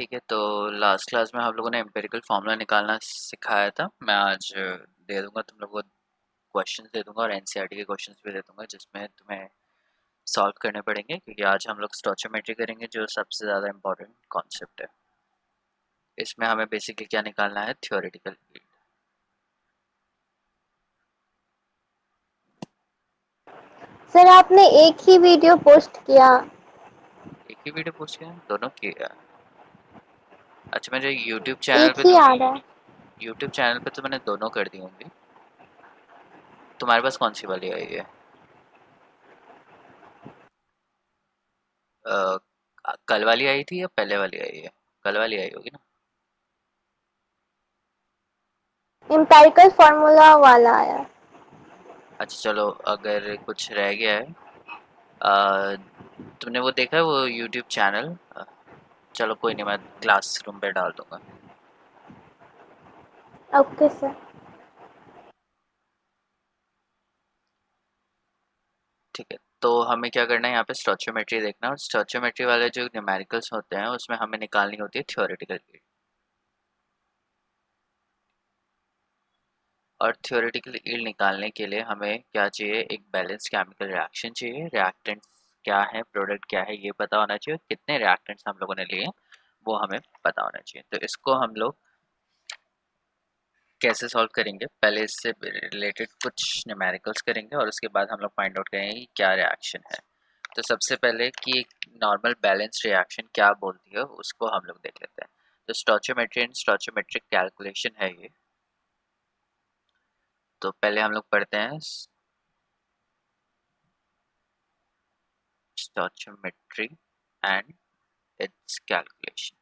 ठीक है, तो लास्ट क्लास में हम लोगों ने एम्पिरिकल फार्मूला निकालना सिखाया था। मैं आज दे दूंगा तुम लोगों को क्वेश्चंस दे दूंगा और एनसीईआरटी के क्वेश्चंस भी दे दूंगा जिसमें तुम्हें सॉल्व करने पड़ेंगे, क्योंकि आज हम लोग स्टोचियोमेट्री करेंगे जो सबसे ज़्यादा इम्पोर्टेंट कॉन्सेप्ट है। इसमें हमें बेसिकली क्या निकालना है, थ्योरेटिकल फील्ड। सर आपने एक ही वीडियो पोस्ट किया। एक ही वीडियो पूछ के दोनों किया? अच्छा, मेरे यूट्यूब चैनल एक पे ही तो आ रहा है। मैंने दोनों कर दी होंगी। तुम्हारे पास कौन सी वाली आई है? कल वाली आई थी या पहले वाली आई है? कल वाली आई होगी ना। एम्पेरिकल फार्मूला वाला आया। अच्छा चलो, अगर कुछ रह गया है, अ, तुमने वो देखा है वो यूट्यूब चैनल? चलो कोई नहीं, मैं क्लासरूम पे डाल दूंगा। Okay sir. ठीक है, तो हमें क्या करना है, यहाँ पे स्टोचियोमेट्री देखना है, और स्टोचियोमेट्री वाले जो न्यूमेरिकल्स होते हैं उसमें हमें निकालनी होती है थ्योरेटिकल फील्ड। और थ्योरेटिकल यील्ड निकालने के लिए हमें क्या चाहिए, एक बैलेंस केमिकल रिएक्शन चाहिए। रिएक्टेंट्स क्या है, प्रोडक्ट क्या है, ये पता होना चाहिए। कितने रिएक्टेंट्स हम लोगों ने लिए वो हमें पता होना चाहिए। तो इसको हम लोग कैसे सॉल्व करेंगे, पहले इससे रिलेटेड कुछ न्यूमेरिकल्स करेंगे और उसके बाद हम लोग फाइंड आउट करेंगे कि क्या रिएक्शन है। तो सबसे पहले कि एक नॉर्मल बैलेंस रिएक्शन क्या बोलती है उसको हम लोग देख लेते हैं। तो स्टोचियोमेट्री एंड स्टोचियोमेट्रिक कैलकुलेशन है ये। तो पहले हम लोग पढ़ते हैं स्टोचियोमेट्री एंड इट्स कैलकुलेशन।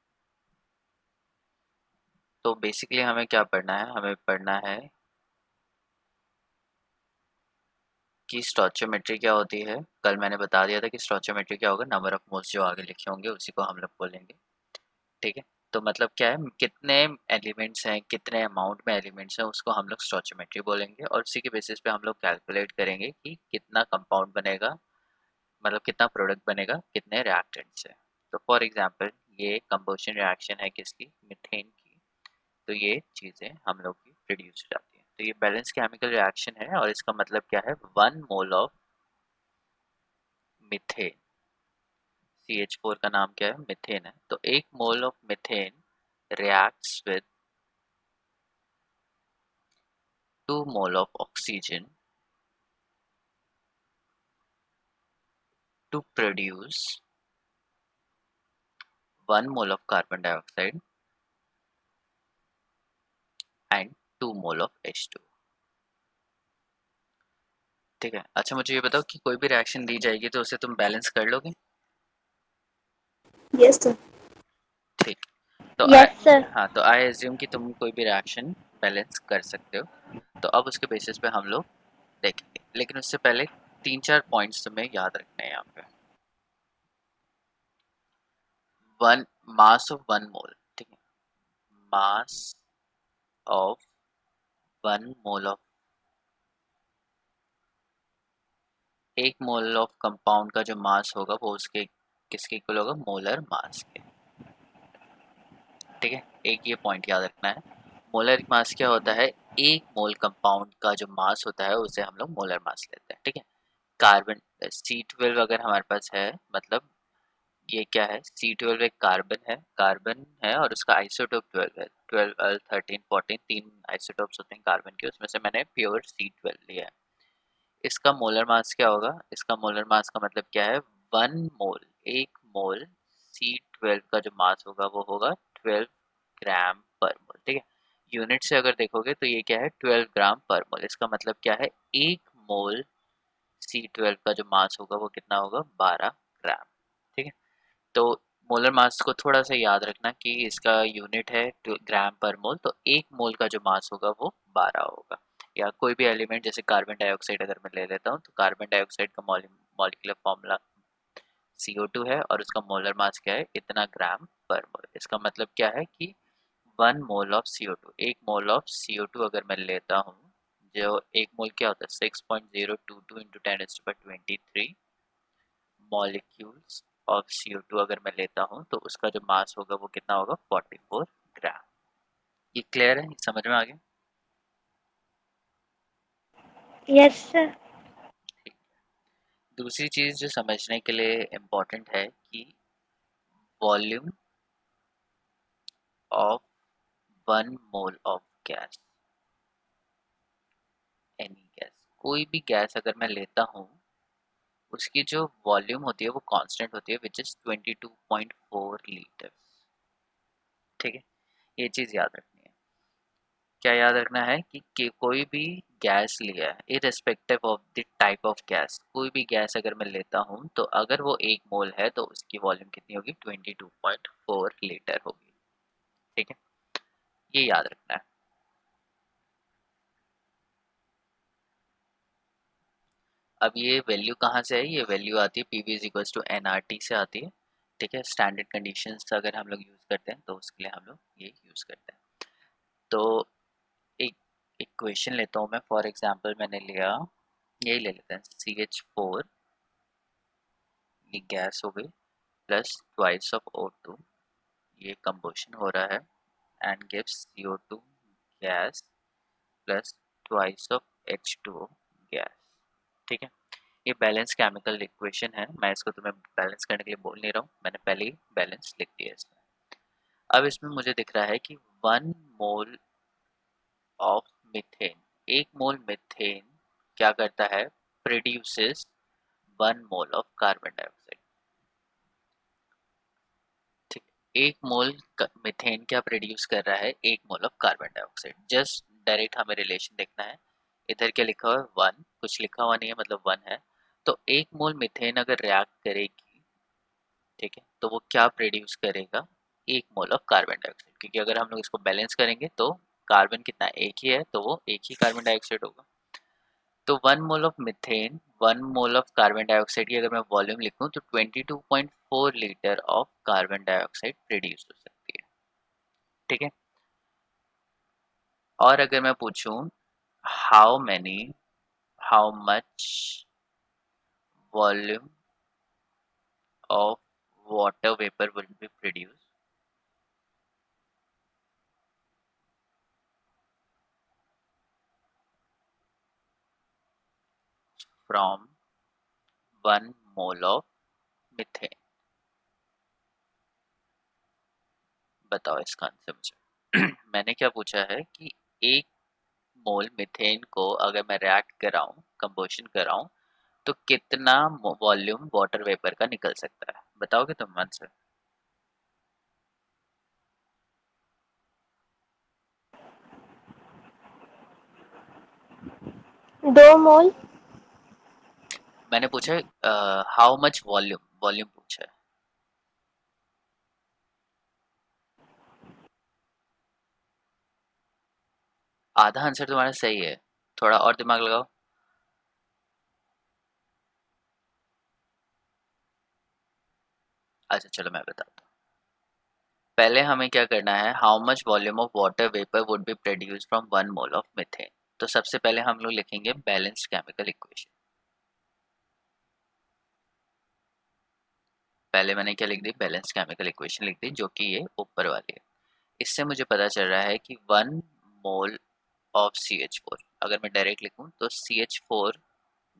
तो बेसिकली हमें क्या पढ़ना है, हमें पढ़ना है कि स्टोचियोमेट्री क्या होती है। कल मैंने बता दिया था कि स्टोचियोमेट्री क्या होगा, नंबर ऑफ मोल्स जो आगे लिखे होंगे उसी को हम लोग बोलेंगे। ठीक है, तो मतलब क्या है, कितने एलिमेंट्स हैं, कितने अमाउंट में एलिमेंट्स हैं, उसको हम लोग स्टोचियोमेट्री बोलेंगे। और उसी के बेसिस पे हम लोग कैलकुलेट करेंगे कि कितना कंपाउंड बनेगा, मतलब कितना प्रोडक्ट बनेगा कितने रिएक्टेंट से। तो फॉर एग्जांपल ये कंबशन रिएक्शन है किसकी, मीथेन की। तो ये चीज़ें हम लोग की प्रोड्यूस हो जाती हैं। तो ये बैलेंस केमिकल रिएक्शन है और इसका मतलब क्या है, 1 मोल ऑफ मीथेन, CH4 का नाम क्या है, मीथेन है। तो 1 mole of methane reacts with 2 mole of oxygen to produce 1 mole of carbon dioxide and 2 mole of H2। ठीक है, अच्छा मुझे ये बताओ कि कोई भी रिएक्शन दी जाएगी तो उसे तुम बैलेंस कर लोगे? Yes sir. ठीक। तो यस सर। हाँ, तो आई एज्यूम कि तुम कोई भी रिएक्शन बैलेंस कर सकते हो। तो अब उसके बेसिस पे हम लोग देखेंगे, लेकिन उससे पहले 3-4 पॉइंट्स तुम्हें याद रखने हैं यहाँ पे। वन मास ऑफ 1 मोल, ठीक है, mass of 1 mole of 1 mole of compound का जो मास होगा वो उसके किसके इक्वल होगा, मोलर मास के। ठीक है, एक ये पॉइंट याद रखना है। मोलर मास क्या होता है, 1 मोल कंपाउंड का जो मास होता है उसे हम लोग मोलर मास लेते हैं। ठीक है, कार्बन C12 अगर हमारे पास है, मतलब ये क्या है, C12 एक कार्बन है और उसका आइसोटोप 12 है। 12 13 14 तीन आइसोटोप्स होते हैं कार्बन के, उसमें से मैंने प्योर C12 लिया है। इसका मोलर मास क्या होगा, इसका मोलर मास का मतलब क्या है, 1 मोल, 1 मोल C12 का जो मास होगा वो होगा 12 ग्राम पर मोल। ठीक है, यूनिट से अगर देखोगे तो ये क्या है, 12 ग्राम पर मोल। इसका मतलब क्या है, 1 मोल C12 का जो मास होगा वो कितना होगा, 12 ग्राम। ठीक है, तो मोलर मास को थोड़ा सा याद रखना कि इसका यूनिट है ग्राम पर मोल, तो 1 मोल का जो मास होगा वो 12 होगा। या कोई भी एलिमेंट जैसे कार्बन डाइऑक्साइड अगर मैं ले लेता हूँ, तो कार्बन डाइऑक्साइड का मॉलिक्यूलर फॉर्मूला CO2 है और उसका मोलर मास क्या है, इतना ग्राम पर मोल। इसका मतलब क्या है कि 1 mole of CO2, 1 mole of CO2 अगर मैं लेता हूँ, जो 1 मोल क्या होता है, 6.022 × 10⁻23 मॉलिक्यूल्स ऑफ CO2 अगर मैं लेता हूँ तो उसका जो मास होगा वो कितना होगा 44 ग्राम। ये क्लियर है, ये समझ में आ गया? Yes sir. ठीक। दूसरी चीज जो समझने के लिए इम्पोर्टेंट है कि volume of 1 mole of gas, any gas, कोई भी गैस अगर मैं लेता हूँ उसकी जो वॉल्यूम होती है वो कांस्टेंट होती है, विच इज 22.4 लीटर। ठीक है, ये चीज याद रखनी है। क्या याद रखना है कि कोई भी गैस लिया है, irrespective of the type of gas, कोई भी गैस अगर मैं लेता हूँ तो अगर वो 1 मोल है तो उसकी वॉल्यूम कितनी होगी, 22.4 लीटर होगी। ठीक है, ये याद रखना है। अब ये वैल्यू कहाँ से है, ये वैल्यू आती है PV is equals to NRT से आती है। ठीक है, स्टैंडर्ड कंडीशंस अगर हम लोग यूज़ करते हैं तो उसके लिए हम लोग ये यूज़ करते हैं। तो एक इक्वेशन लेता हूँ मैं, फॉर एग्जांपल मैंने लिया, यही ले लेते हैं CH4, ये गैस हो गई, प्लस ट्वाइस ऑफ O2, ये कंबोशन हो रहा है and gives CO2 gas plus twice of H2O gas. ठीक है, ये बैलेंस केमिकल इक्वेशन है, मैं इसको तुम्हें बैलेंस करने के लिए बोल नहीं रहा हूँ, मैंने पहले ही बैलेंस लिख दिया इसमें। अब इसमें मुझे दिख रहा है कि 1 mole of methane, 1 mole methane क्या करता है, produces 1 mole of carbon dioxide. ठीक, 1 मोल मीथेन क्या प्रोड्यूस कर रहा है, 1 mole of carbon dioxide. Just direct हमें रिलेशन देखना है, इधर क्या लिखा हुआ है 1, कुछ लिखा हुआ नहीं है मतलब 1 है। तो 1 मोल मीथेन अगर रिएक्ट करेगी, ठीक है, तो वो क्या प्रोड्यूस करेगा, 1 मोल ऑफ कार्बन डाइऑक्साइड, क्योंकि अगर हम लोग इसको बैलेंस करेंगे तो कार्बन कितना एक ही है तो वो एक ही कार्बन डाइऑक्साइड होगा। तो 1 mole of methane 1 mole of carbon dioxide की अगर मैं वॉल्यूम लिखूं तो 22.4 litre of carbon dioxide produce हो सकती है। ठीक है, और अगर मैं पूछूं how many, how much volume of water vapour will be produce from 1 mole of methane, बताओ इसका आंसर मुझे। मैंने क्या पूछा है कि 1 मोल मीथेन को अगर मैं रिएक्ट कराऊं, कंबोशन कराऊं, तो कितना वॉल्यूम वाटर वेपर का निकल सकता है, बताओगे तुम आंसर? 2 मोल। मैंने पूछा है हाउ मच वॉल्यूम, वॉल्यूम पूछा है। आधा आंसर तुम्हारा सही है, थोड़ा और दिमाग लगाओ। अच्छा चलो मैं बताता हूँ। पहले हमें क्या करना है, how much volume of water vapour would be produce from 1 mole of methane. तो सबसे पहले हम लोग लिखेंगे बैलेंस्ड केमिकल इक्वेशन। पहले मैंने क्या लिख दी, बैलेंस केमिकल इक्वेशन लिख दी, जो कि ये ऊपर वाली है। इससे मुझे पता चल रहा है कि 1 मोल ऑफ CH4, अगर मैं डायरेक्ट लिखूं तो CH4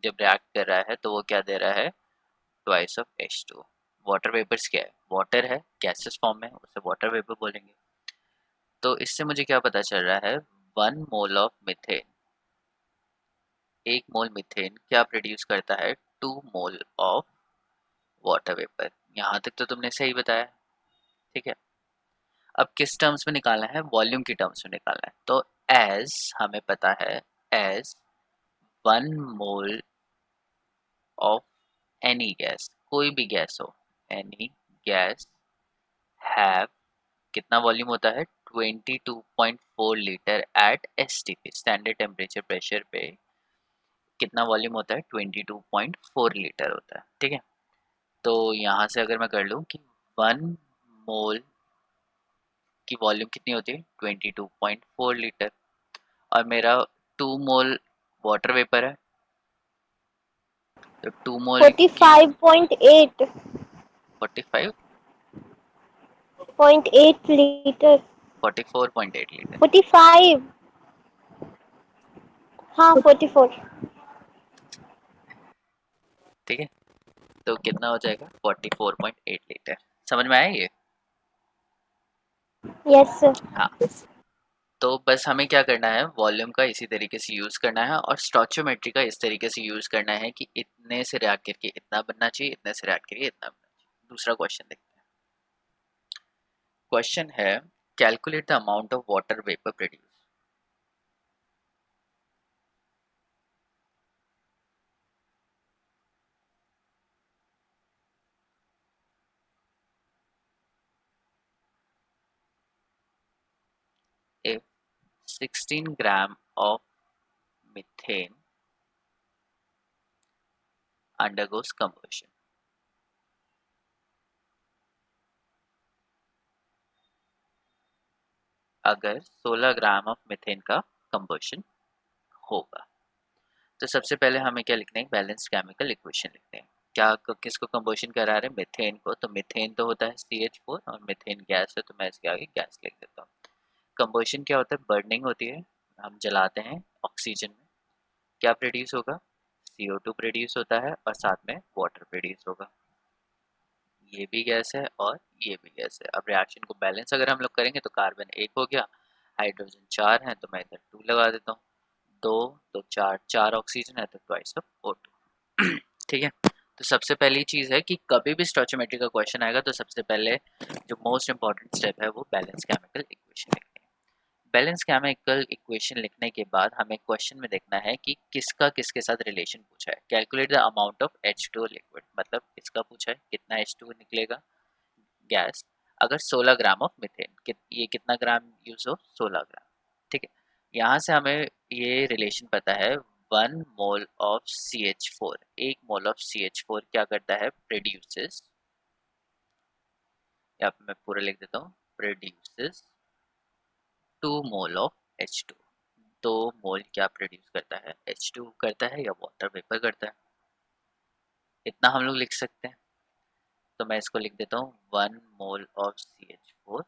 जब रिएक्ट कर रहा है तो वो क्या दे रहा है, twice of H2। Water vapours क्या है, वाटर है, गैसेस फॉर्म में, उसे वाटर वेपर बोलेंगे। तो इससे मुझे क्या पता चल रहा है, 1 mole of methane, 1 mole methane क्या प्रोड्यूस करता है, 2 मोल ऑफ वाटर वेपर। यहाँ तक तो तुमने सही बताया। ठीक है, अब किस टर्म्स में निकालना है, वॉल्यूम की टर्म्स में निकालना है। तो एज हमें पता है, as 1 mole of any gas, कोई भी गैस हो, एनी गैस हैव, कितना वॉल्यूम होता है, 22.4 litre at STP, standard temperature pressure पे कितना वॉल्यूम होता है, 22.4 लीटर होता है। ठीक है, तो यहाँ से अगर मैं कर लूँ कि 1 मोल की वॉल्यूम कितनी होती है, 22.4 लीटर, और मेरा 2 मोल वाटर वेपर है, तो 2 मोल फोर्टी की, five point eight 45, 0.8 litre, 44.8 litre. 45, हाँ 44। ठीक है, तो कितना हो जाएगा 44.8 लीटर। समझ में आया ये? Yes sir. हाँ, तो बस हमें क्या करना है, वॉल्यूम का इसी तरीके से यूज़ करना है और स्टोइचियोमेट्री का इस तरीके से यूज़ करना है कि इतने से रिएक्ट करके इतना बनना चाहिए, इतने से रिएक्ट करके इतना बनना चाहिए। दूसरा क्वेश्चन देखते हैं। क्वेश्चन है, calculate the amount of water vapour produce. If 16 gram of methane undergoes combustion, अगर 16 ग्राम ऑफ मीथेन का कंबशन होगा, तो सबसे पहले हमें क्या लिखना है, बैलेंस्ड केमिकल इक्वेशन लिखते हैं। क्या किसको कंबशन करा रहे हैं, मीथेन को। तो मीथेन तो होता है CH4 और मीथेन गैस है, तो मैं इसके आगे गैस लिख देता हूँ। कंबशन क्या होता है, बर्निंग होती है, हम जलाते हैं ऑक्सीजन में, क्या प्रोड्यूस होगा, CO2 प्रोड्यूस होता है और साथ में वाटर प्रोड्यूस होगा। ये भी गैस है और ये भी गैस है। अब रिएक्शन को बैलेंस अगर हम लोग करेंगे तो कार्बन 1 हो गया, हाइड्रोजन 4 है तो मैं इधर 2 लगा देता हूँ, 2 तो 4, 4 ऑक्सीजन है तो ट्वाइस ऑफ O2। ठीक है, तो सबसे पहली चीज़ है कि कभी भी स्टोइचियोमेट्री का क्वेश्चन आएगा तो सबसे पहले जो मोस्ट इंपॉर्टेंट स्टेप है वो बैलेंस केमिकल इक्वेशन लिखनी है। बैलेंस केमिकल इक्वेशन लिखने के बाद हमें क्वेश्चन में देखना है कि किसका किसके साथ रिलेशन पूछा है। Calculate the amount of H2O liquid, मतलब इसका पूछा है कितना H2O निकलेगा गैस अगर 16 ग्राम ऑफ मीथेन, ये कितना ग्राम यूज हो, 16 ग्राम। ठीक है, यहाँ से हमें ये रिलेशन पता है, 1 mole of CH4, 1 mole of CH4 क्या करता है, प्रोड्यूसेस, या मैं पूरा लिख देता हूँ, प्रोड्यूसेस 2 मोल ऑफ H2। 2 मोल क्या प्रोड्यूस करता है, H2 करता है या वाटर वेपर करता है, इतना हम लोग लिख सकते हैं। तो मैं इसको लिख देता हूँ, 1 mole of CH4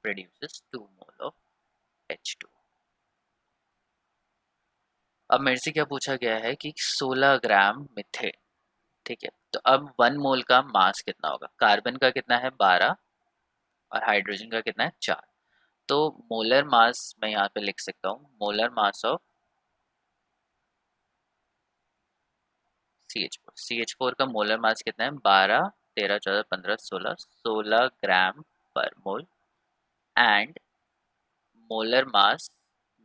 produces 2 mole of H2। अब मेरे से क्या पूछा गया है कि 16 ग्राम मीथेन। ठीक है, तो अब 1 मोल का मास कितना होगा, कार्बन का कितना है 12 और हाइड्रोजन का कितना है 4। तो मोलर मास मैं यहाँ पे लिख सकता हूँ, मोलर मास ऑफ CH4 का मोलर मास कितना है, 12, 13, 14, 15, 16, 16 ग्राम पर मोल। एंड मोलर मास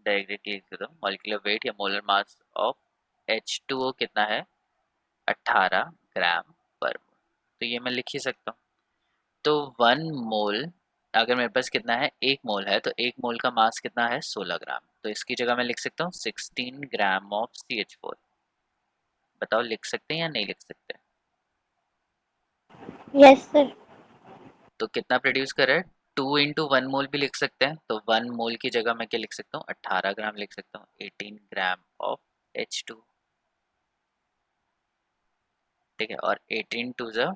डायरेक्टली लिख देता हूँ, मॉलिक्यूलर वेट या मोलर मास ऑफ H2O कितना है, 18 ग्राम पर मोल। तो ये मैं लिख ही सकता हूँ। तो 1 मोल, अगर मेरे पास कितना है, 1 मोल है, तो 1 मोल का मास कितना है, 16 ग्राम। तो इसकी जगह मैं लिख सकता हूँ 16 ग्राम ऑफ CH4। बताओ लिख सकते हैं या नहीं लिख सकते? Yes sir. तो कितना प्रोड्यूस कर रहा है, 2 × 1 मोल भी लिख सकते हैं। तो 1 मोल की जगह मैं क्या लिख सकता हूँ, 18 ग्राम लिख सकता हूँ, 18 ग्राम ऑफ H2। ठीक है, और 18 टू ज़ा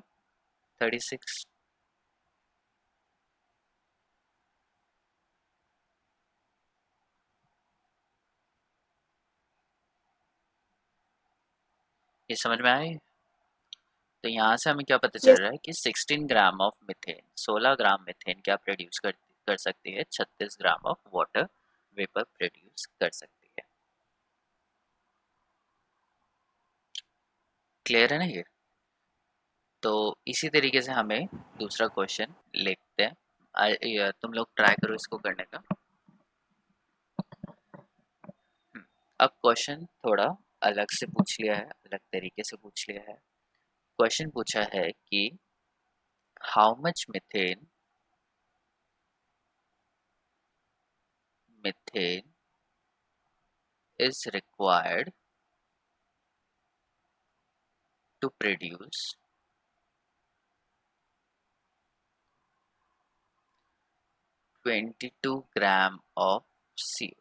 36। ये समझ में आया? तो यहाँ से हमें क्या पता चल यस। रहा है कि 16 gram of methane, 16 gram methane क्या प्रोड्यूस कर सकती है, 36 gram of water vapour produce कर सकती है। क्लियर है ना ये? तो इसी तरीके से हमें दूसरा क्वेश्चन लिखते हैं। तुम लोग ट्राई करो इसको करने का। अब क्वेश्चन थोड़ा अलग से पूछ लिया है, अलग तरीके से पूछ लिया है। क्वेश्चन पूछा है कि how much methane methane is required to produce 22 gram of CO2।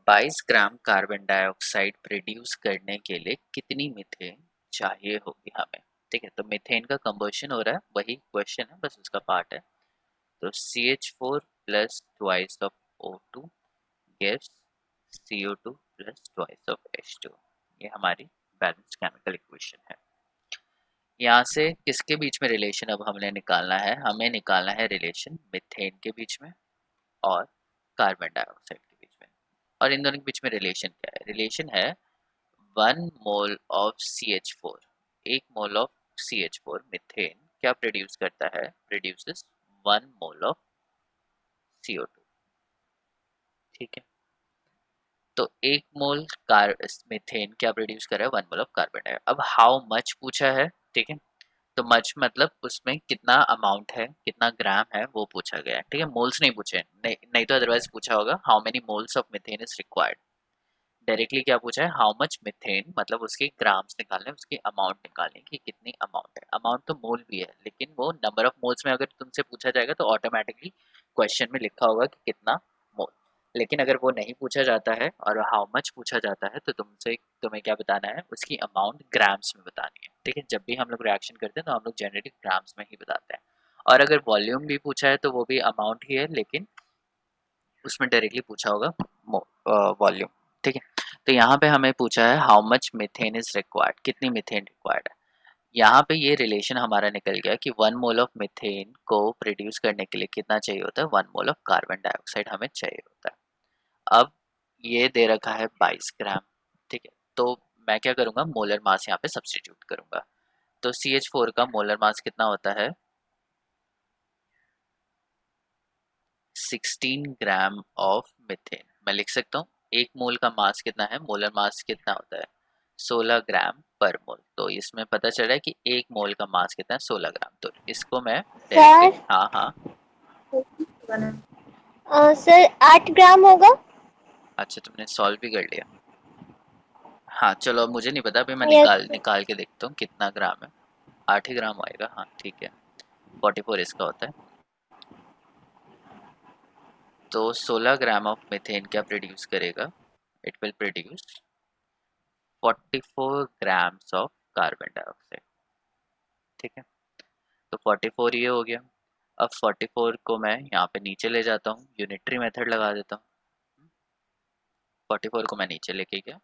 22 gram carbon dioxide produce करने के लिए कितनी मीथेन चाहिए होगी हमें। ठीक है, तो मीथेन का कंबशन हो रहा है, वही क्वेश्चन है, बस उसका पार्ट है। तो CH4 plus twice of O2 gives CO2 plus twice of H2। ये हमारी बैलेंस्ड केमिकल इक्वेशन है। यहाँ से किसके बीच में रिलेशन अब हमने निकालना है, हमें निकालना है रिलेशन मीथेन के बीच में और कार्बन डाइऑक्साइड के बीच में। और इन दोनों के बीच में रिलेशन क्या है, रिलेशन है 1 mole of CH4। 1 mole of CH4 methane क्या प्रोड्यूस करता है, प्रोड्यूसेस 1 मोल ऑफ CO2। ठीक है, तो 1 मोल कार मीथेन क्या प्रोड्यूस कर रहा है, 1 मोल ऑफ कार्बन डाइऑक्साइड। अब हाउ मच पूछा है, ठीक है, तो मच मतलब उसमें कितना अमाउंट है, कितना ग्राम है, वो पूछा गया है। ठीक है, मोल्स नहीं पूछे, नहीं तो अदरवाइज पूछा होगा how many moles of methane is required. Directly क्या पूछा है, हाउ मच मीथेन, मतलब उसके ग्राम्स निकालने, उसकी अमाउंट निकालने की कितनी अमाउंट है। अमाउंट तो मोल भी है, लेकिन वो नंबर ऑफ मोल्स में अगर तुमसे पूछा जाएगा तो ऑटोमेटिकली क्वेश्चन में लिखा होगा कि कितना मोल। लेकिन अगर वो नहीं पूछा जाता है और हाउ मच पूछा जाता है तो तुम्हें क्या बताना है, उसकी अमाउंट ग्राम्स में बतानी है। ठीक है, जब भी हम लोग रिएक्शन करते हैं तो हम लोग जनरली ग्राम्स में ही बताते हैं। और अगर वॉल्यूम भी पूछा है तो वो भी अमाउंट ही है, लेकिन उसमें डायरेक्टली पूछा होगा वॉल्यूम। ठीक है, तो यहाँ पे हमें पूछा है how much methane is required, कितनी मीथेन रिक्वायर्ड है। यहाँ पे ये रिलेशन हमारा निकल गया कि 1 मोल ऑफ मीथेन को प्रोड्यूस करने के लिए कितना चाहिए होता है, 1 मोल ऑफ कार्बन डाइऑक्साइड हमें चाहिए होता है। अब ये दे रखा है 22 ग्राम। ठीक है, तो मैं क्या करूँगा, मोलर मास यहाँ पे सब्सटीट्यूट करूँगा। तो CH4 का मोलर मास कितना होता है, 16 ग्राम ऑफ मीथेन। मैं लिख सकता हूँ 1 मोल का मास कितना है, मोलर मास कितना होता है, 16 ग्राम पर मोल। तो इसमें पता चल रहा है कि 1 मोल का मास कितना है, 16 ग्राम। तो इसको मैं डायरेक्टली, सर हाँ हाँ, सर 8 ग्राम होगा। अच्छा तुमने सॉल्व भी कर लिया। हाँ चलो, अब मुझे नहीं पता, अभी मैं यस निकाल सर। निकाल के देखता हूँ कितना ग्राम है। 8 ही ग्राम आएगा, हाँ ठीक है। 44 इसका होता है। तो 16 ग्राम ऑफ मीथेन क्या प्रोड्यूस करेगा, it will produce 44 grams of carbon dioxide. ठीक है, तो 44 ये हो गया। अब 44 को मैं यहाँ पे नीचे ले जाता हूँ, यूनिटरी मेथड लगा देता हूँ। 44 को मैं नीचे लेके गया,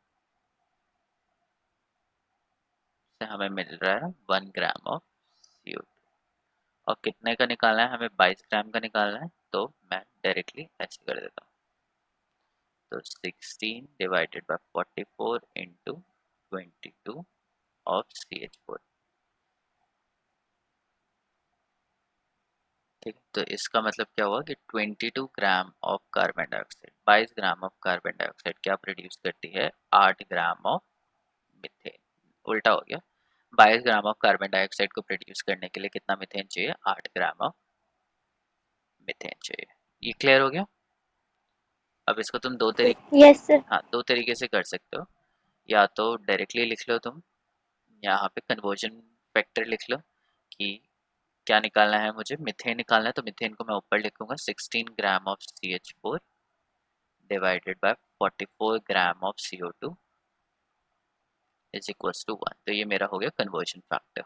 से हमें मिल रहा है 1 ग्राम ऑफ CO2। और कितने का निकालना है हमें, 22 ग्राम का निकालना है, तो मैं डायरेक्टली ऐसे कर देता हूँ। तो 16 divided by 44 into 22 of CH4। ठीक है, तो इसका मतलब क्या हुआ कि 22 gram of carbon dioxide, 22 gram of carbon dioxide क्या प्रोड्यूस करती है, 8 ग्राम ऑफ मीथेन। उल्टा हो गया, 22 ग्राम ऑफ कार्बन डाइऑक्साइड को प्रोड्यूस करने के लिए कितना मीथेन चाहिए, 8 ग्राम ऑफ मीथेन चाहिए। ये क्लियर हो गया। अब इसको तुम यस सर। हाँ, दो तरीके से कर सकते हो। या तो डायरेक्टली लिख लो तुम, यहाँ पे कन्वर्जन फैक्टर लिख लो कि क्या निकालना है, मुझे मीथेन निकालना है। तो मीथेन को मैं ऊपर लिखूंगा 16 gram of CH4 divided by 44 gram of CO2 is equals to 1। तो ये मेरा हो गया कन्वर्जन फैक्टर।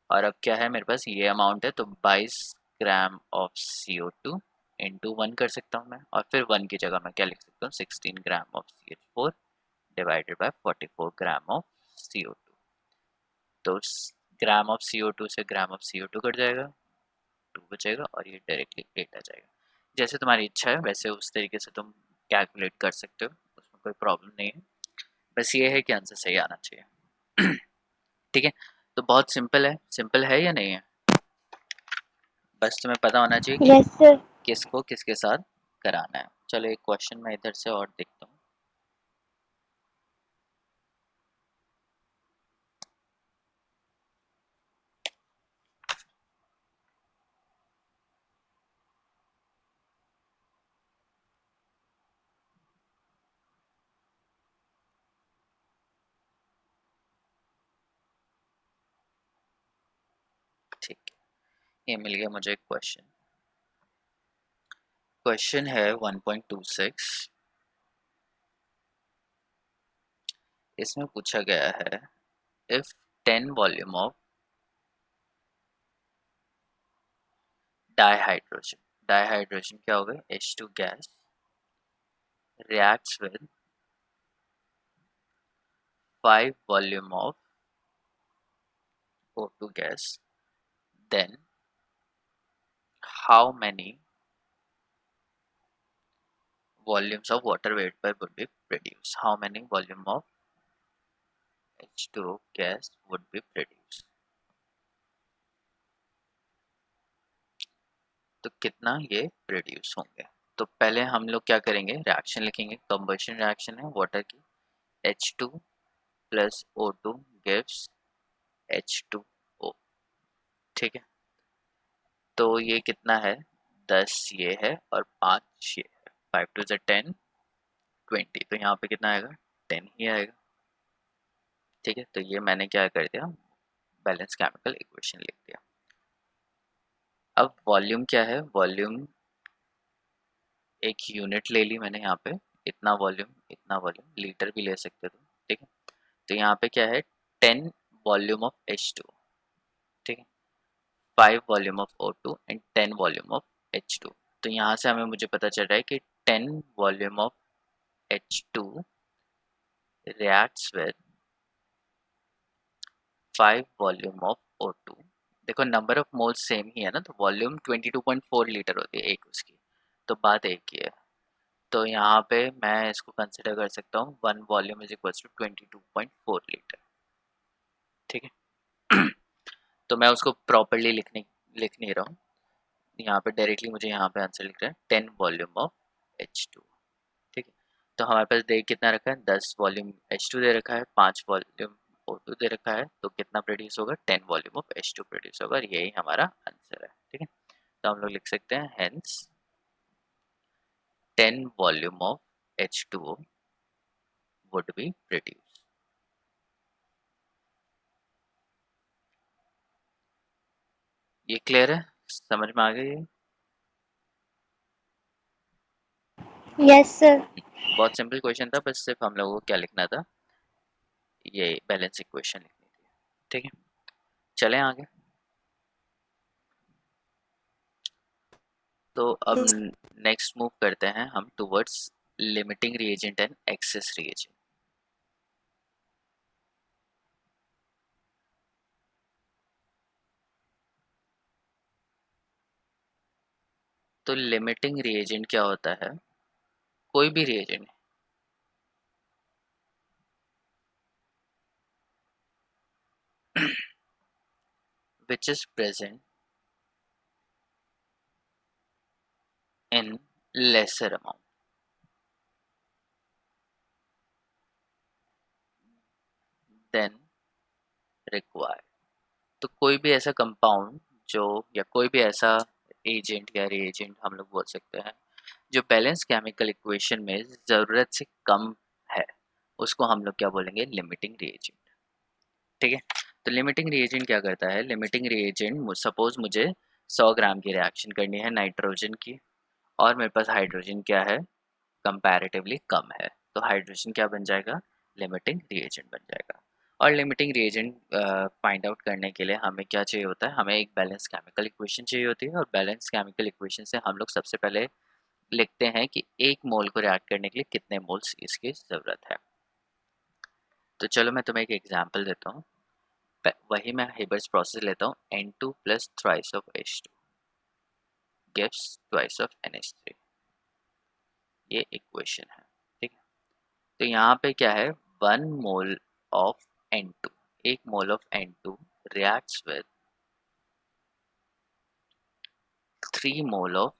और अब क्या है, मेरे पास ये अमाउंट है, तो 22 ग्राम ऑफ CO2 इंटू 1 कर सकता हूँ मैं। और फिर 1 की जगह मैं क्या लिख सकता हूँ, 16 gram of CH4 divided by 44 gram of CO2। तो ग्राम ऑफ CO2 से ग्राम ऑफ CO2 कट जाएगा, 2 बचेगा, और ये डायरेक्टली 8 आ जाएगा। जैसे तुम्हारी इच्छा है वैसे उस तरीके से तुम कैलकुलेट कर सकते हो, उसमें कोई प्रॉब्लम नहीं है। बस ये है कि आंसर सही आना चाहिए। ठीक है, तो बहुत सिंपल है या नहीं है, बस तुम्हें पता होना चाहिए कि यस सर। किसको किसके साथ कराना है। चलो एक क्वेश्चन मैं इधर से और देखता हूँ। ठीक है, ये मिल गया मुझे क्वेश्चन। क्वेश्चन है 1.26। इसमें पूछा गया है if 10 volume of dihydrogen, dihydrogen क्या होगा, H2 gas reacts with 5 volume of O2 gas, then how many volumes of water vapor would be produced? How many volume of H2O gas would be produced? तो कितना ये produce होंगे? तो पहले हम लोग क्या करेंगे, रिएक्शन लिखेंगे, कंबशन रिएक्शन है वाटर की, H2 plus O2 gives H2O, ठीक है। तो ये कितना है, 10 ये है और 5 ये है, 5 टू ज़ 10 20, तो यहाँ पे कितना आएगा, 10 ही आएगा, ठीक है। तो ये मैंने क्या कर दिया, बैलेंस केमिकल इक्वेशन लिख दिया। अब वॉल्यूम क्या है, वॉल्यूम एक यूनिट ले ली मैंने यहाँ पे, इतना वॉल्यूम लीटर भी ले सकते थे, ठीक है। तो यहाँ पे क्या है, 10 वॉल्यूम ऑफ H2, ठीक है, 5 volume of O2 and 10 volume of H2। तो यहाँ से हमें मुझे पता चल रहा है कि 10 volume of H2 reacts with 5 volume of O2। देखो नंबर ऑफ मोल्स सेम ही है ना, तो वॉल्यूम 22.4 लीटर होती है एक उसकी, तो बात एक ही है। तो यहाँ पे मैं इसको कंसिडर कर सकता हूँ 1 volume is equal to 22.4 litre, ठीक है। तो मैं उसको प्रॉपरली लिख नहीं रहा हूँ यहाँ पे, डायरेक्टली मुझे यहाँ पे आंसर लिख रहा है 10 वॉल्यूम ऑफ H2, ठीक है। तो हमारे पास दे कितना रखा है, 10 वॉल्यूम H2 दे रखा है, 5 वॉल्यूम O2 दे रखा है, तो कितना प्रोड्यूस होगा, 10 वॉल्यूम ऑफ H2 प्रोड्यूस होगा, और यही हमारा आंसर है, ठीक है। तो हम लोग लिख सकते हैं hence 10 volume of H2O would be produced। ये क्लियर है, समझ में आ गई ये? Yes sir. बहुत सिंपल क्वेश्चन था, बस सिर्फ हम लोगों को क्या लिखना था, ये बैलेंस इक्वेशन लिखनी थी, ठीक है। चलें आगे। तो अब नेक्स्ट मूव करते हैं हम towards limiting reagent and access reagent. तो लिमिटिंग रिएजेंट क्या होता है, कोई भी reagent which is present in lesser amount than required। तो कोई भी ऐसा कंपाउंड जो, या कोई भी ऐसा एजेंट या रिएजेंट हम लोग बोल सकते हैं, जो बैलेंस केमिकल इक्वेशन में ज़रूरत से कम है, उसको हम लोग क्या बोलेंगे, लिमिटिंग रिएजेंट, ठीक है। तो लिमिटिंग रिएजेंट क्या करता है, लिमिटिंग रिएजेंट सपोज मुझे 100 ग्राम की रिएक्शन करनी है नाइट्रोजन की, और मेरे पास हाइड्रोजन क्या है, कंपैरेटिवली कम है, तो हाइड्रोजन क्या बन जाएगा, लिमिटिंग रिएजेंट बन जाएगा। और लिमिटिंग रिएजेंट फाइंड आउट करने के लिए हमें क्या चाहिए होता है, हमें एक बैलेंस केमिकल इक्वेशन चाहिए होती है, और बैलेंस केमिकल इक्वेशन से हम लोग सबसे पहले लिखते हैं कि एक मोल को रिएक्ट करने के लिए कितने मोल्स इसकी ज़रूरत है। तो चलो मैं तुम्हें एक एग्जांपल देता हूँ, वही मैं हेबर्स प्रोसेस लेता हूँ, N2 plus thrice of H2 gives twice of NH3, ये इक्वेशन है, ठीक है। तो यहाँ पे क्या है, 1 मोल ऑफ N2, एक mole of N2 reacts with 3 mole of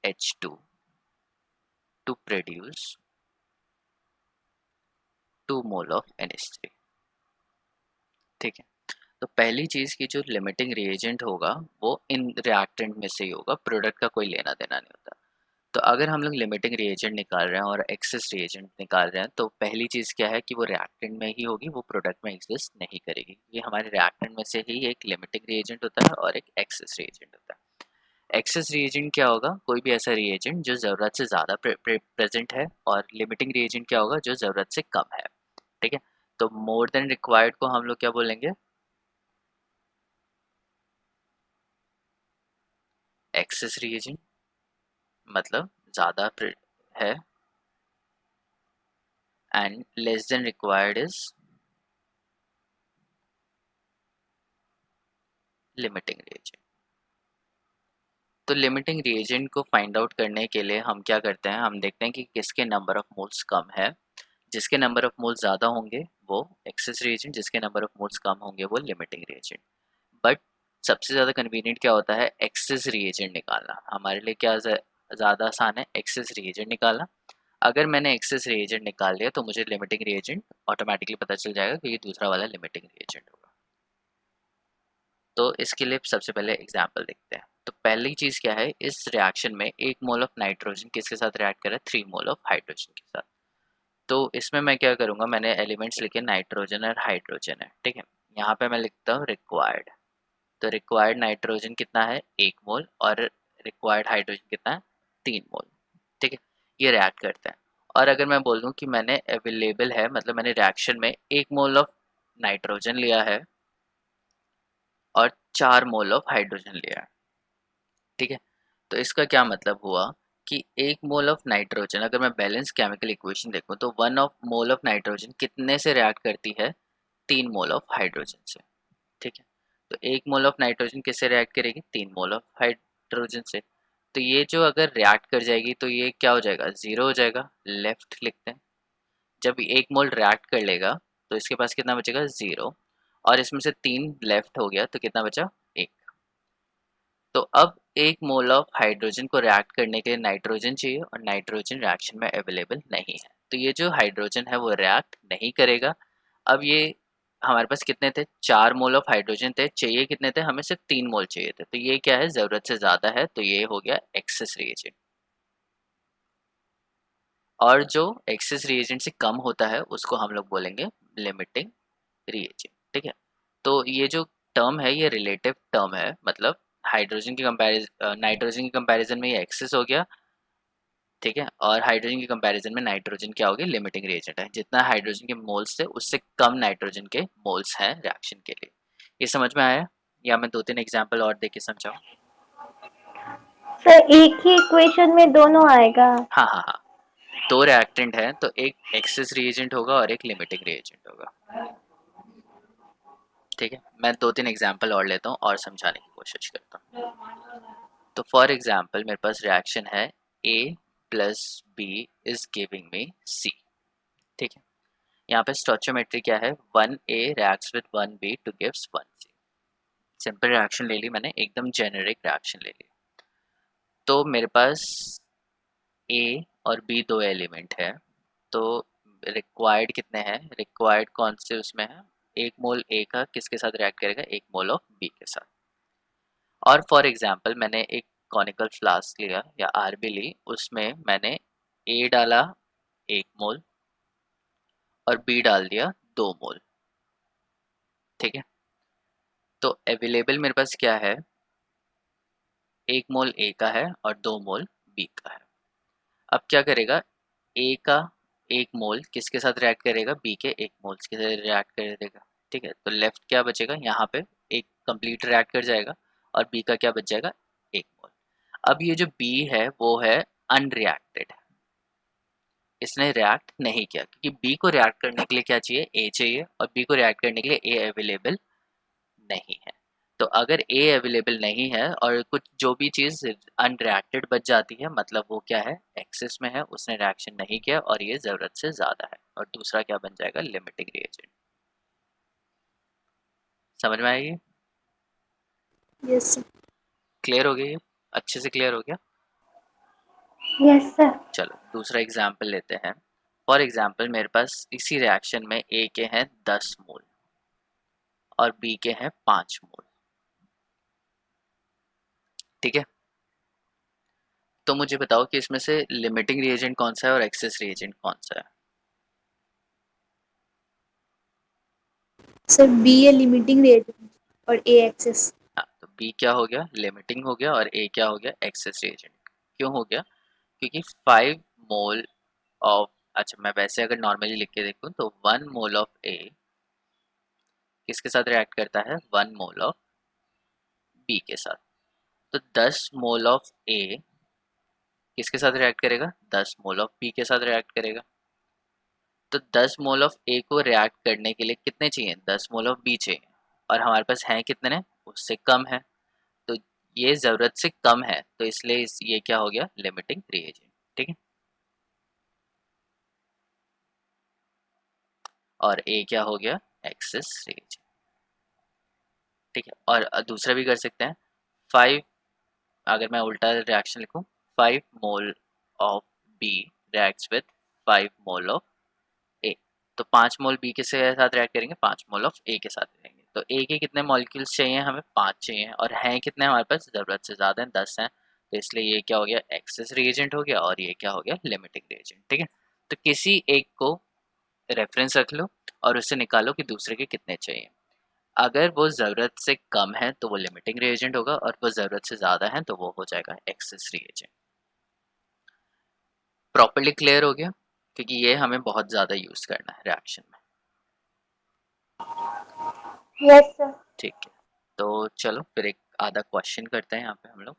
H2 to produce 2 mole of NH3, ठीक है। तो पहली चीज़ की जो लिमिटिंग रिएजेंट होगा वो इन रिएक्टेंट में से ही होगा, प्रोडक्ट का कोई लेना देना नहीं होता। तो अगर हम लोग लिमिटिंग रिएजेंट निकाल रहे हैं और एक्सेस रिएजेंट निकाल रहे हैं, तो पहली चीज़ क्या है कि वो रिएक्टेंट में ही होगी, वो प्रोडक्ट में एग्जिस्ट नहीं करेगी। ये हमारे रिएक्टेंट में से ही एक लिमिटिंग रिएजेंट होता है और एक एक्सेस रिएजेंट होता है। एक्सेस रिएजेंट क्या होगा, कोई भी ऐसा रिएजेंट जो ज़रूरत से ज़्यादा प्रेजेंट है, और लिमिटिंग रिएजेंट क्या होगा, जो ज़रूरत से कम है। ठीक है। तो मोर देन रिक्वायर्ड को हम लोग क्या बोलेंगे, एक्सेस रिएजेंट, मतलब ज़्यादा है, and less than required is limiting reagent. तो लिमिटिंग रिएजेंट को फाइंड आउट करने के लिए हम क्या करते हैं, हम देखते हैं कि किसके नंबर ऑफ मोल्स कम है। जिसके नंबर ऑफ मोल्स ज़्यादा होंगे वो एक्सेस रिएजेंट, जिसके नंबर ऑफ मोल्स कम होंगे वो लिमिटिंग रिएजेंट। बट सबसे ज़्यादा कन्वीनियंट क्या होता है, एक्सेस रिएजेंट निकालना। हमारे लिए क्या ज़्यादा आसान है, एक्सेस रिएजेंट निकालना। अगर मैंने एक्सेस रिएजेंट निकाल लिया तो मुझे लिमिटिंग रिएजेंट ऑटोमेटिकली पता चल जाएगा कि ये दूसरा वाला लिमिटिंग रिएजेंट होगा। तो इसके लिए सबसे पहले एग्जाम्पल देखते हैं। तो पहली चीज़ क्या है, इस रिएक्शन में 1 मोल ऑफ नाइट्रोजन किसके साथ रिएक्ट कर रहा है, 3 मोल ऑफ हाइड्रोजन के साथ। तो इसमें मैं क्या करूँगा, मैंने एलिमेंट्स लिखे नाइट्रोजन और हाइड्रोजन है, ठीक है। यहाँ पे मैं लिखता हूँ रिक्वायर्ड। तो रिक्वायर्ड नाइट्रोजन कितना है, 1 मोल, और रिक्वायर्ड हाइड्रोजन कितना है, 3 मोल, ठीक है। ये रिएक्ट करते हैं। और अगर मैं बोल दूँ कि मैंने अवेलेबल है, मतलब मैंने रिएक्शन में 1 मोल ऑफ नाइट्रोजन लिया है और 4 मोल ऑफ हाइड्रोजन लिया है, ठीक है। तो इसका क्या मतलब हुआ कि 1 मोल ऑफ नाइट्रोजन, अगर मैं बैलेंस केमिकल इक्वेशन देखूँ तो 1 ऑफ मोल ऑफ नाइट्रोजन कितने से रिएक्ट करती है, 3 मोल ऑफ हाइड्रोजन से, ठीक है। तो 1 मोल ऑफ नाइट्रोजन किससे रिएक्ट करेगी, 3 मोल ऑफ हाइड्रोजन से। तो ये जो अगर रिएक्ट कर जाएगी तो ये क्या हो जाएगा, ज़ीरो हो जाएगा, लेफ्ट लिखते हैं। जब 1 मोल रिएक्ट कर लेगा तो इसके पास कितना बचेगा, ज़ीरो, और इसमें से 3 लेफ्ट हो गया तो कितना बचा, 1। तो अब 1 मोल ऑफ हाइड्रोजन को रिएक्ट करने के लिए नाइट्रोजन चाहिए, और नाइट्रोजन रिएक्शन में अवेलेबल नहीं है, तो ये जो हाइड्रोजन है वो रिएक्ट नहीं करेगा। अब ये हमारे पास कितने थे, 4 मोल ऑफ हाइड्रोजन थे, चाहिए कितने थे, हमें सिर्फ 3 मोल चाहिए थे, तो ये क्या है, ज़रूरत से ज़्यादा है, तो ये हो गया एक्सेस रिएजेंट। और जो एक्सेस रिएजेंट से कम होता है उसको हम लोग बोलेंगे लिमिटिंग रिएजेंट, ठीक है। तो ये जो टर्म है ये रिलेटिव टर्म है, मतलब हाइड्रोजन की कंपैरिजन, नाइट्रोजन की कंपैरिजन में ये एक्सेस हो गया, ठीक है। और हाइड्रोजन की कंपैरिजन में नाइट्रोजन क्या हो गया, लिमिटिंग रिएजेंट है। जितना हाइड्रोजन के मोल्स थे उससे कम नाइट्रोजन के मोल्स हैं रिएक्शन के लिए। ये समझ में आया, या मैं 2-3 एग्जांपल और देके समझाऊं। सर एक ही इक्वेशन में दोनों आएगा? हाँ हाँ हाँ, 2 रिएक्टेंट है तो एक एक्सेस रिएजेंट होगा और एक लिमिटिंग रिएजेंट होगा, ठीक है। मैं 2-3 एग्जांपल और लेता हूँ और समझाने की कोशिश करता हूँ। तो फॉर एग्जांपल मेरे पास रिएक्शन है A plus B is giving me C, ठीक है। यहाँ पे स्टोइचियोमेट्री क्या है, 1A reacts with 1B to gives 1C। Simple reaction ले ली मैंने, एकदम जेनेरिक रिएक्शन ले ली। तो मेरे पास A और B दो एलिमेंट है, तो रिक्वायर्ड कितने हैं, रिक्वायर्ड कौन से उसमें है, 1 मोल A का किसके साथ रिएक्ट करेगा, 1 मोल ऑफ B के साथ। और फॉर एग्जांपल मैंने एक कॉनिकल फ्लास्क लिया या आरबी ली, उसमें मैंने A डाला 1 मोल और B डाल दिया 2 मोल, ठीक है। तो अवेलेबल मेरे पास क्या है, 1 मोल A का है और 2 मोल B का है। अब क्या करेगा, A का 1 मोल किसके साथ रिएक्ट करेगा, B के 1 मोल के साथ रिएक्ट कर देगा, ठीक है। तो लेफ्ट क्या बचेगा, यहाँ पे एक कंप्लीट रिएक्ट कर जाएगा और B का क्या बच जाएगा, 1 मोल। अब ये जो B है वो है अनरिएक्टेड, इसने रिएक्ट नहीं किया, क्योंकि बी को रिएक्ट करने के लिए क्या चाहिए, ए चाहिए, और बी को रिएक्ट करने के लिए ए अवेलेबल नहीं है। तो अगर ए अवेलेबल नहीं है और कुछ जो भी चीज़ अनरिएक्टेड बच जाती है, मतलब वो क्या है, एक्सेस में है, उसने रिएक्शन नहीं किया और ये ज़रूरत से ज़्यादा है, और दूसरा क्या बन जाएगा, लिमिटिंग रिएजेंट। समझ में आएगी, यस सर। क्लियर हो गया ये, अच्छे से क्लियर हो गया। Yes sir. चलो दूसरा एग्जाम्पल लेते हैं। फॉर एग्जाम्पल मेरे पास इसी रिएक्शन में ए के हैं 10 मोल और बी के हैं 5 मोल, ठीक है। तो मुझे बताओ कि इसमें से लिमिटिंग रिएजेंट कौन सा है और एक्सेस रिएजेंट कौन सा है। Sir B A limiting reagent और ए एक्सेस। हाँ, तो बी क्या हो गया, लिमिटिंग हो गया, और ए क्या हो गया, एक्सेस रिएजेंट। क्यों हो गया, क्योंकि 5 मोल ऑफ अच्छा, मैं वैसे अगर नॉर्मली लिख के देखूँ तो 1 मोल ऑफ ए किसके साथ रिएक्ट करता है, 1 मोल ऑफ बी के साथ। तो 10 मोल ऑफ ए किसके साथ रिएक्ट करेगा, 10 मोल ऑफ बी के साथ रिएक्ट करेगा। तो 10 मोल ऑफ ए को रिएक्ट करने के लिए कितने चाहिए, 10 मोल ऑफ बी चाहिए, और हमारे पास हैं कितने, उससे कम है। तो ये ज़रूरत से कम है, तो इसलिए ये क्या हो गया, लिमिटिंग रिएजेंट। ठीक है, और ए क्या हो गया, एक्सेस रिएजेंट। ठीक है, और दूसरा भी कर सकते हैं। 5, अगर मैं उल्टा रिएक्शन लिखूं, 5 mole of B reacts with 5 mole of A. तो 5 मोल बी के साथ रिएक्ट करेंगे, 5 मोल ऑफ ए के साथ रहेंगे। तो ए के कितने मॉलिक्यूल्स चाहिए, हमें 5 चाहिए, और हैं कितने हमारे पास, ज़रूरत से ज़्यादा हैं, 10 हैं। तो इसलिए ये क्या हो गया, एक्सेस रिएजेंट हो गया, और ये क्या हो गया, लिमिटिंग रिएजेंट। ठीक है, तो किसी एक को रेफरेंस रख लो और उससे निकालो कि दूसरे के कितने चाहिए। अगर वो ज़रूरत से कम है तो वो लिमिटिंग रिएजेंट होगा, और वो ज़रूरत से ज़्यादा है तो वो हो जाएगा एक्सेस रिएजेंट। प्रॉपर्ली क्लियर हो गया, क्योंकि ये हमें बहुत ज़्यादा यूज़ करना है रिएक्शन में। Yes sir. ठीक है, तो चलो फिर एक आधा क्वेश्चन करते हैं यहाँ पे हम लोग।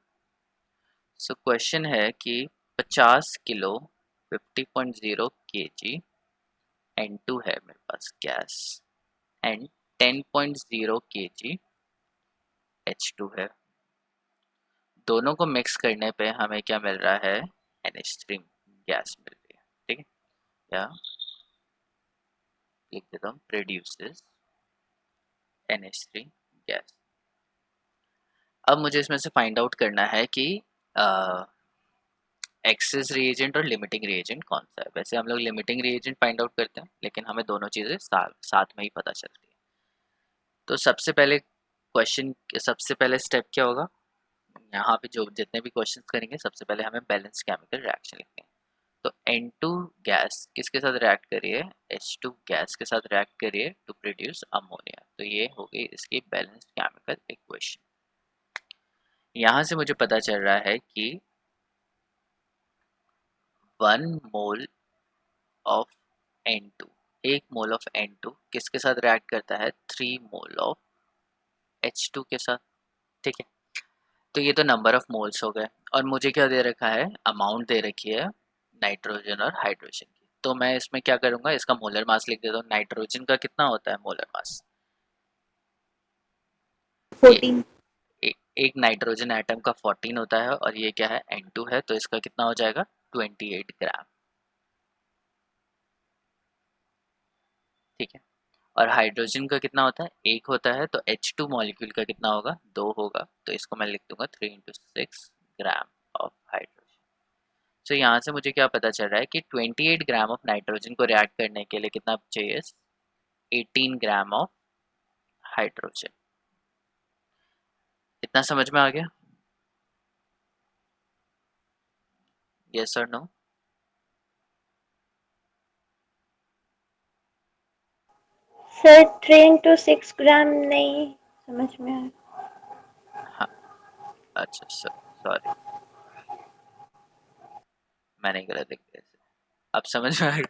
सो क्वेश्चन है कि 50 किलो 50.0 kg N2 है मेरे पास गैस, एंड 10.0 kg H2 है। दोनों को मिक्स करने पे हमें क्या मिल रहा है, NH3 गैस मिल रही है। ठीक है, या लिख देता हूँ, प्रोड्यूसेस NH3 गैस। अब मुझे इसमें से फाइंड आउट करना है कि एक्सेस रिएजेंट और लिमिटिंग रिएजेंट कौन सा है। वैसे हम लोग लिमिटिंग रिएजेंट फाइंड आउट करते हैं, लेकिन हमें दोनों चीज़ें साथ में ही पता चलती है। तो सबसे पहले स्टेप क्या होगा, यहाँ पे जो जितने भी क्वेश्चंस करेंगे, सबसे पहले हमें बैलेंस केमिकल रिएक्शन लिखनी है। तो N2 गैस किसके साथ रिएक्ट करिए, H2 गैस के साथ रिएक्ट करिए टू प्रोड्यूस अमोनिया। तो ये हो गई इसकी बैलेंस केमिकल इक्वेशन। यहाँ से मुझे पता चल रहा है कि 1 mole of N2, 1 mole of N2 किसके साथ रिएक्ट करता है, 3 मोल ऑफ H2 के साथ। ठीक है, तो ये तो नंबर ऑफ मोल्स हो गए, और मुझे क्या दे रखा है, अमाउंट दे रखी है नाइट्रोजन और हाइड्रोजन की। तो मैं इसमें क्या करूंगा, इसका मोलर मास लिख देता हूँ। नाइट्रोजन का कितना होता है मोलर मास, ये 14। एक नाइट्रोजन एटम का 14 होता है, और ये क्या है, N2 है, तो इसका कितना हो जाएगा, 28 ग्राम। ठीक है, और हाइड्रोजन का कितना होता है, एक होता है, तो H2 मॉलिक्यूल का कितना होगा, 2 होगा, तो इसको मैं लिख दूंगा 3 × 6 ग्राम ऑफ हाइड्रोजन। तो यहाँ से मुझे क्या पता चल रहा है कि 28 ग्राम ऑफ नाइट्रोजन को रिएक्ट करने के लिए कितना चाहिए, 18 ग्राम ऑफ हाइड्रोजन। इतना समझ में आ गया, यस और नो। सर 3 × 6 ग्राम नहीं समझ में आया। हाँ, अच्छा सॉरी, मैंने गलत लिख दिया इसे। अब समझ में आ गया।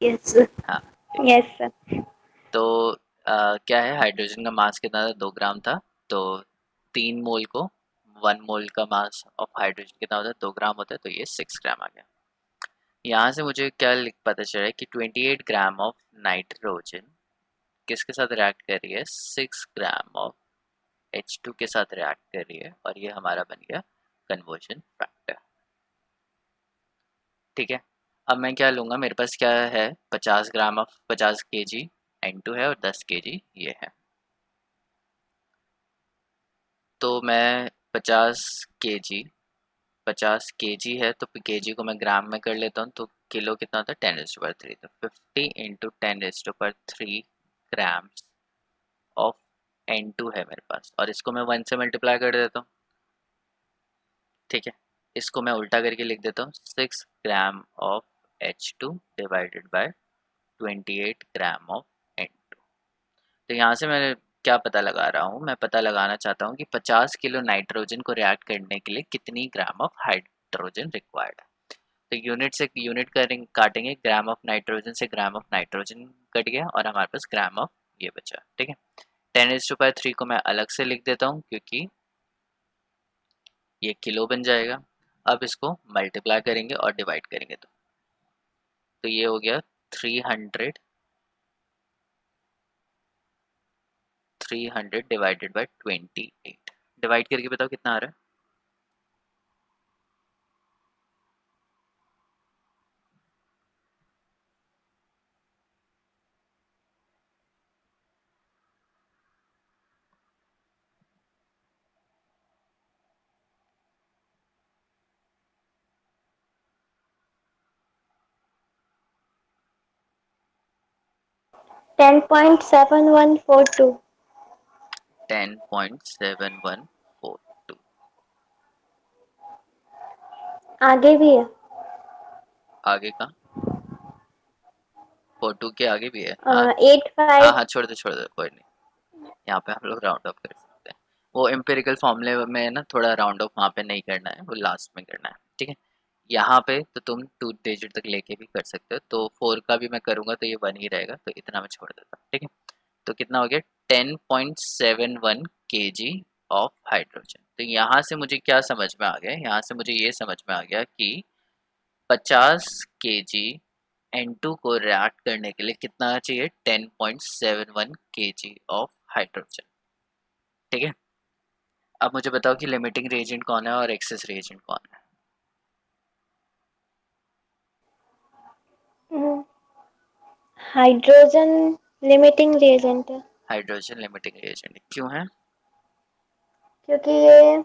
यस हाँ, यस सर। तो क्या है, हाइड्रोजन का मास कितना था, 2 ग्राम था। तो 3 मोल को 1 मोल का मास ऑफ हाइड्रोजन कितना होता है, 2 ग्राम होता है, तो ये 6 ग्राम आ गया। यहाँ से मुझे क्या लिख पता चल रहा है कि 28 ग्राम ऑफ नाइट्रोजन किसके साथ रिएक्ट कर रही है, 6 ग्राम ऑफ H2 के साथ रिएक्ट कर रही है, और ये हमारा बन गया कन्वर्जन फैक्टर। ठीक है, अब मैं क्या लूँगा, मेरे पास क्या है, 50 kg N2 है, और 10 kg ये है। तो मैं 50 kg है, तो kg को मैं ग्राम में कर लेता हूँ, तो किलो कितना होता है, 10⁻3। तो 50 × 10⁻3 ग्राम्स ऑफ N2 है मेरे पास, और इसको मैं 1 से मल्टीप्लाई कर देता हूँ। ठीक है, इसको मैं उल्टा करके लिख देता हूँ, 6 gram of H2 divided by 28 gram of N2। तो यहाँ से मैं क्या पता लगा रहा हूँ, मैं पता लगाना चाहता हूँ कि 50 किलो नाइट्रोजन को रिएक्ट करने के लिए कितनी ग्राम ऑफ हाइड्रोजन रिक्वायर्ड है। तो यूनिट से यूनिट करेंगे, काटेंगे, ग्राम ऑफ नाइट्रोजन से ग्राम ऑफ नाइट्रोजन कट गया और हमारे पास ग्राम ऑफ ये बचा। ठीक है, 10⁻³ को मैं अलग से लिख देता हूँ क्योंकि ये किलो बन जाएगा। अब इसको मल्टीप्लाई करेंगे और डिवाइड करेंगे तो ये हो गया 300 डिवाइडेड बाई 28। डिवाइड करके बताओ कितना आ रहा है। 10.7142। 10.7142। आगे भी है। आगे का 42 के आगे भी है। हाँ 85। हाँ, छोड़ दो कोई नहीं। यहाँ पे हम लोग राउंड ऑफ कर सकते हैं। वो एम्पिरिकल फॉर्मूले में ना थोड़ा राउंड ऑफ वहाँ पे नहीं करना है, वो लास्ट में करना है। ठीक है, यहाँ पे तो तुम 2 डिजिट तक लेके भी कर सकते हो, तो 4 का भी मैं करूँगा तो ये 1 ही रहेगा, तो इतना मैं छोड़ देता हूँ। ठीक है, तो कितना हो गया 10.71 kg ऑफ हाइड्रोजन। तो यहाँ से मुझे क्या समझ में आ गया, यहाँ से मुझे ये समझ में आ गया कि 50 kg N2 को रिएक्ट करने के लिए कितना चाहिए, 10.71 kg ऑफ हाइड्रोजन। ठीक है, अब मुझे बताओ कि लिमिटिंग रिएजेंट कौन है और एक्सेस रिएजेंट कौन है। हाइड्रोजन लिमिटिंग रिएजेंट है हाइड्रोजन लिमिटिंग रिएजेंट क्यों है। क्योंकि ये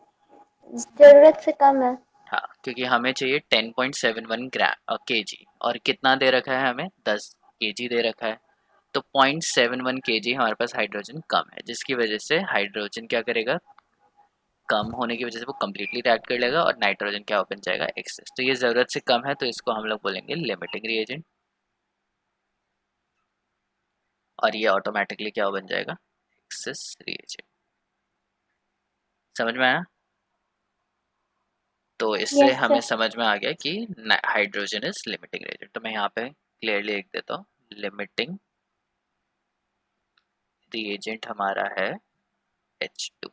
जरूरत से कम है। हाँ, क्योंकि हमें चाहिए 10.71 ग्राम kg और कितना दे रखा है हमें, 10 kg दे रखा है। तो 0.71 kg हमारे पास हाइड्रोजन कम है, जिसकी वजह से हाइड्रोजन क्या करेगा, कम होने की वजह से वो कम्प्लीटली रिएक्ट कर लेगा और नाइट्रोजन क्या बन जाएगा, एक्सेस। तो ये ज़रूरत से कम है, तो इसको हम लोग बोलेंगे लिमिटिंग रिएजेंट और ये ऑटोमेटिकली क्या बन जाएगा, एक्सेस रिएजेंट। समझ में आया। तो इससे यस हमें सर। समझ में आ गया कि हाइड्रोजन इज लिमिटिंग रिएजेंट। तो मैं यहाँ पे क्लियरली लिख देता हूँ, लिमिटिंग रिएजेंट हमारा है H2।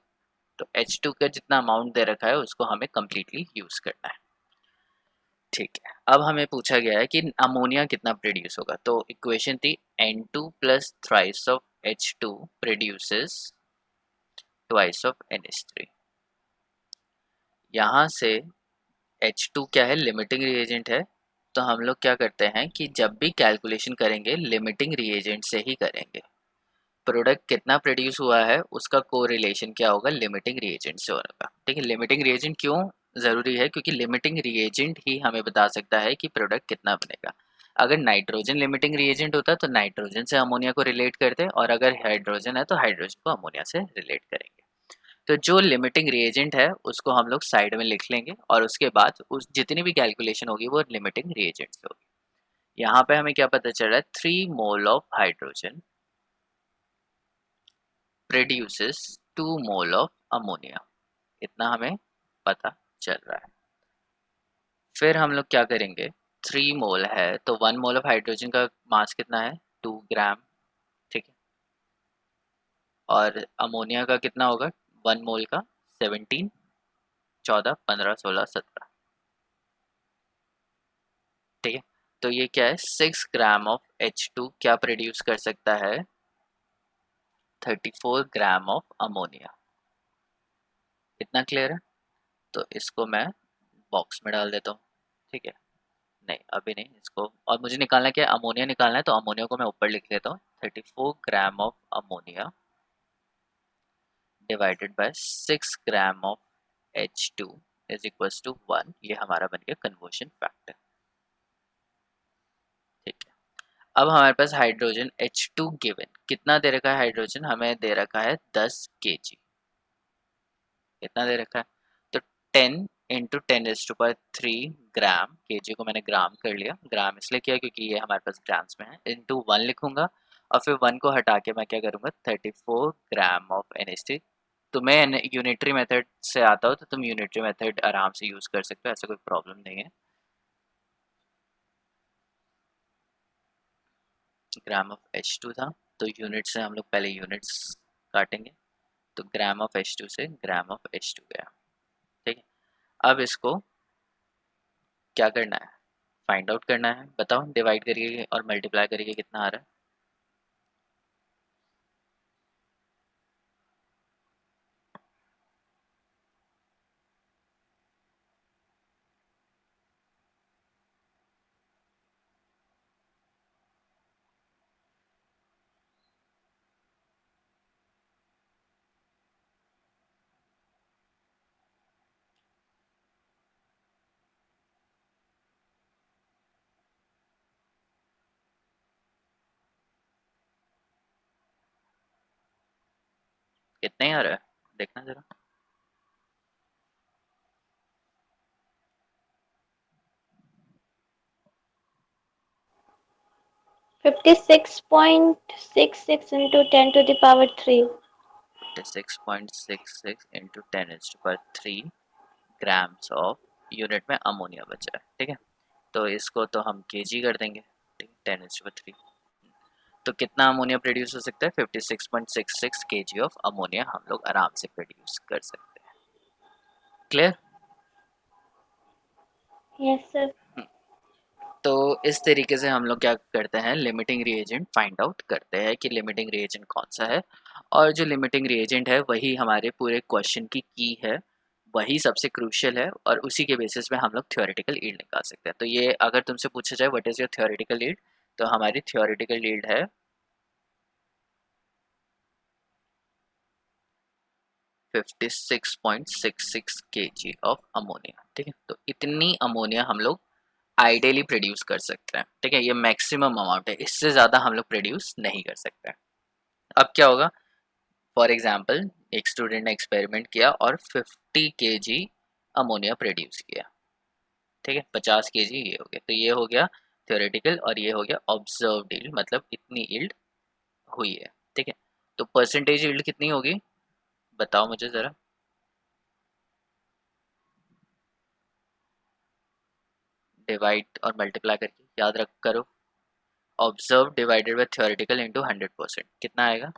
तो H2 का जितना अमाउंट दे रखा है उसको हमें कम्प्लीटली यूज करना है। ठीक है, अब हमें पूछा गया है कि अमोनिया कितना प्रोड्यूस होगा। तो इक्वेशन थी N2 plus thrice of H2 produces twice of NH3। यहाँ से H2 क्या है, लिमिटिंग रिएजेंट है। तो हम लोग क्या करते हैं कि जब भी कैलकुलेशन करेंगे लिमिटिंग रिएजेंट से ही करेंगे। प्रोडक्ट कितना प्रोड्यूस हुआ है उसका कोरिलेशन क्या होगा, लिमिटिंग रिएजेंट से होगा। ठीक है, लिमिटिंग रिएजेंट क्यों ज़रूरी है, क्योंकि लिमिटिंग रिएजेंट ही हमें बता सकता है कि प्रोडक्ट कितना बनेगा। अगर नाइट्रोजन लिमिटिंग रिएजेंट होता तो नाइट्रोजन से अमोनिया को रिलेट करते, और अगर हाइड्रोजन है तो हाइड्रोजन को अमोनिया से रिलेट करेंगे। तो जो लिमिटिंग रिएजेंट है उसको हम लोग साइड में लिख लेंगे और उसके बाद उस जितनी भी कैलकुलेशन होगी वो लिमिटिंग रिएजेंट से होगी। यहाँ पे हमें क्या पता चल रहा है, 3 mole of hydrogen produces 2 mole of ammonia, इतना हमें पता चल रहा है। फिर हम लोग क्या करेंगे, 3 मोल है तो 1 मोल ऑफ हाइड्रोजन का मास कितना है, 2 ग्राम। ठीक है, और अमोनिया का कितना होगा, 1 मोल का 17, 14, 15, 16, 17। ठीक है, तो ये क्या है, 6 ग्राम ऑफ H2 क्या प्रोड्यूस कर सकता है, 34 ग्राम ऑफ अमोनिया। इतना क्लियर है। तो इसको मैं बॉक्स में डाल देता हूँ। ठीक है, नहीं अभी नहीं, इसको और मुझे निकालना क्या है, अमोनिया निकालना है, तो अमोनिया को मैं ऊपर लिख लेता हूँ, 34 gram of ammonia divided by 6 gram of H2 is equals to 1। ये हमारा बन गया कन्वर्जन फैक्टर। ठीक है, अब हमारे पास हाइड्रोजन H2 गिवन कितना दे रखा है, हाइड्रोजन हमें दे रखा है 10 kg। कितना दे रखा है, तो 10 इंटू 10⁻³ ग्राम, kg को मैंने ग्राम कर लिया, ग्राम इसलिए किया क्योंकि ये हमारे पास ग्राम्स में है, इंटू 1 लिखूंगा और फिर 1 को हटा के मैं क्या करूँगा, 34 ग्राम ऑफ NH3। तुम्हें यूनिटरी मेथड से आता हो तो तुम यूनिटरी मेथड आराम से यूज़ कर सकते हो, ऐसा कोई प्रॉब्लम नहीं है। ग्राम ऑफ H2 था, तो यूनिट से हम लोग पहले यूनिट्स काटेंगे, तो ग्राम ऑफ H2 से ग्राम ऑफ H2 गया। ठीक है, अब इसको क्या करना है, फाइंड आउट करना है। बताओ, डिवाइड करिए और मल्टीप्लाई करिए कितना आ रहा है। कितना ही आ रहा है, देखना जरा। 56.66 into 10 to the power 3. 56.66 into 10⁻³ grams of, unit में अमोनिया बचा है। ठीक है, तो इसको तो हम केजी कर देंगे। ठीक है, 10⁻³ तो कितना अमोनिया प्रोड्यूस हो सकता है, 56.66 केजी ऑफ अमोनिया हम लोग आराम से प्रोड्यूस कर सकते हैं। क्लियर? Yes, sir. तो इस तरीके से हम लोग क्या करते हैं, लिमिटिंग रिएजेंट फाइंड आउट करते हैं कि लिमिटिंग रिएजेंट कौन सा है, और जो लिमिटिंग रिएजेंट है वही हमारे पूरे क्वेश्चन की है, वही सबसे क्रूशियल है, और उसी के बेसिस पे हम लोग थ्योरेटिकल यील्ड निकाल सकते हैं। तो ये अगर तुमसे पूछा जाए what is your theoretical yield, तो हमारी थ्योरेटिकल यील्ड है 56.66 केजी ऑफ अमोनिया। ठीक है, तो इतनी अमोनिया हम लोग आइडियली प्रोड्यूस कर सकते हैं। ठीक है, ये मैक्सिमम अमाउंट है, इससे ज़्यादा हम लोग प्रोड्यूस नहीं कर सकते। अब क्या होगा, फॉर एग्जाम्पल एक स्टूडेंट ने एक्सपेरिमेंट किया और 50 केजी अमोनिया प्रोड्यूस किया। ठीक है, 50 केजी ये हो गया, तो ये हो गया थ्योरेटिकल और ये हो गया ऑब्जर्व्ड यील्ड, मतलब इतनी यील्ड हुई है। ठीक है, तो परसेंटेज यील्ड कितनी होगी, बताओ मुझे ज़रा। डिवाइड और मल्टीप्लाई करके याद रख करो, observe divided by theoretical into 100%, कितना आएगा।